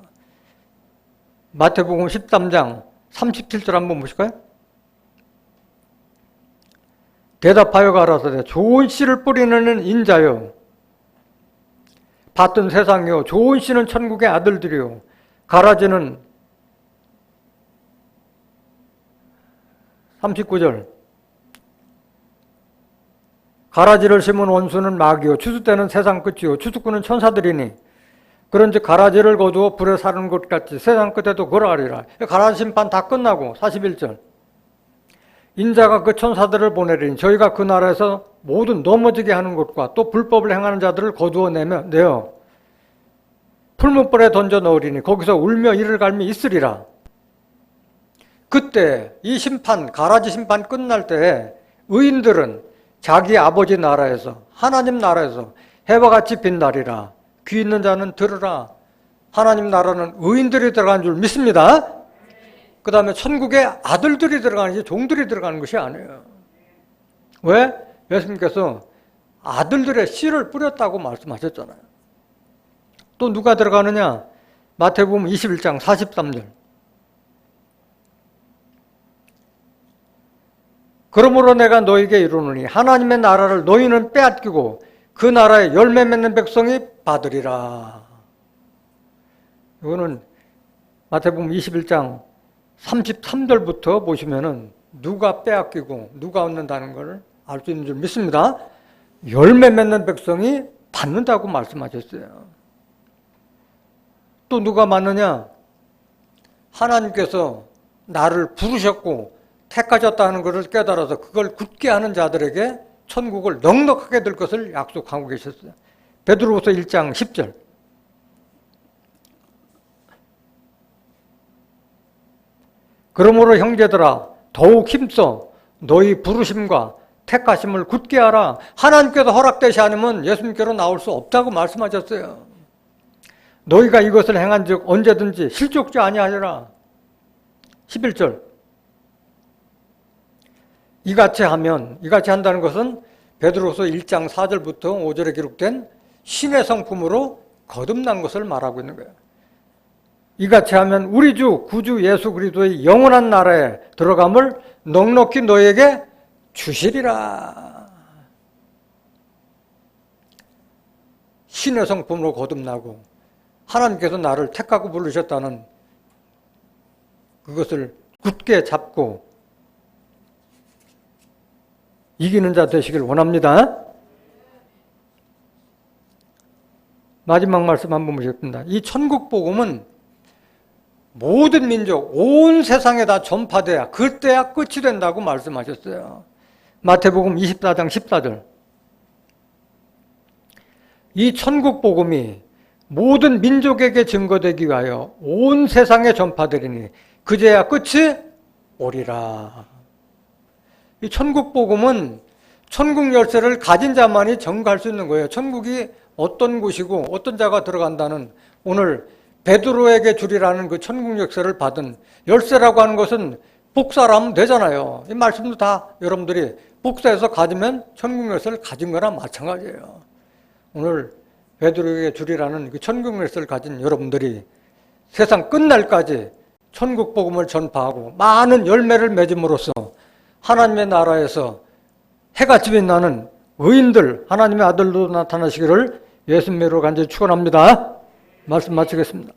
Speaker 1: 마태복음 13장 37절 한번 보실까요? 대답하여 가라사대 좋은 씨를 뿌리는 인자여 받던 세상이요 좋은 씨는 천국의 아들들이요 가라지는 39절 가라지를 심은 원수는 마귀요 추수 때는 세상 끝이요 추수꾼은 천사들이니 그런즉 가라지를 거두어 불에 사르는 것 같이 세상 끝에도 그러하리라. 가라지 심판 다 끝나고 41절 인자가 그 천사들을 보내리니 저희가 그 나라에서 모든 넘어지게 하는 것과 또 불법을 행하는 자들을 거두어 내어 풀무불에 던져 넣으리니 거기서 울며 이를 갈미 있으리라. 그때 이 심판, 가라지 심판 끝날 때 의인들은 자기 아버지 나라에서 하나님 나라에서 해와 같이 빛나리라. 귀 있는 자는 들으라. 하나님 나라는 의인들이 들어가는 줄 믿습니다. 그 다음에 천국에 아들들이 들어가는지 종들이 들어가는 것이 아니에요. 왜? 예수님께서 아들들의 씨를 뿌렸다고 말씀하셨잖아요. 또 누가 들어가느냐? 마태복음 21장 43절. 그러므로 내가 너에게 이르노니 하나님의 나라를 너희는 빼앗기고 그 나라에 열매 맺는 백성이 받으리라. 이거는 마태복음 21장 33절부터 보시면은 누가 빼앗기고 누가 얻는다는 걸 알 수 있는 줄 믿습니다. 열매 맺는 백성이 받는다고 말씀하셨어요. 또 누가 많느냐? 하나님께서 나를 부르셨고 택하셨다는 것을 깨달아서 그걸 굳게 하는 자들에게 천국을 넉넉하게 들 것을 약속하고 계셨어요. 베드로후서 1장 10절. 그러므로 형제들아 더욱 힘써 너희 부르심과 택하심을 굳게 하라. 하나님께서 허락되시 않으면 예수님께로 나올 수 없다고 말씀하셨어요. 너희가 이것을 행한 즉 언제든지 실족지 아니하리라. 11절. 이같이 한다는 것은 베드로후서 1장 4절부터 5절에 기록된 신의 성품으로 거듭난 것을 말하고 있는 거예요. 이같이 하면 우리 주 구주 예수 그리스도의 영원한 나라에 들어감을 넉넉히 너에게 주시리라. 신의 성품으로 거듭나고 하나님께서 나를 택하고 부르셨다는 그것을 굳게 잡고 이기는 자 되시길 원합니다. 마지막 말씀 한번 보겠습니다. 이 천국 복음은 모든 민족, 온 세상에 다 전파돼야 그때야 끝이 된다고 말씀하셨어요. 마태복음 24장 14절. 이 천국 복음이 모든 민족에게 증거되기 위하여 온 세상에 전파되리니 그제야 끝이 오리라. 이 천국 복음은 천국 열쇠를 가진 자만이 전가할 수 있는 거예요. 천국이 어떤 곳이고 어떤 자가 들어간다는, 오늘 베드로에게 주리라는 그 천국 열쇠를 받은, 열쇠라고 하는 것은 복사를 하면 되잖아요. 이 말씀도 다 여러분들이 복사해서 가지면 천국 열쇠를 가진 거나 마찬가지예요. 오늘 베드로에게 주리라는 그 천국 열쇠를 가진 여러분들이 세상 끝날까지 천국 복음을 전파하고 많은 열매를 맺음으로써 하나님의 나라에서 해가 빛나는 의인들, 하나님의 아들로 나타나시기를 예수님으로 간절히 축원합니다. 말씀 마치겠습니다.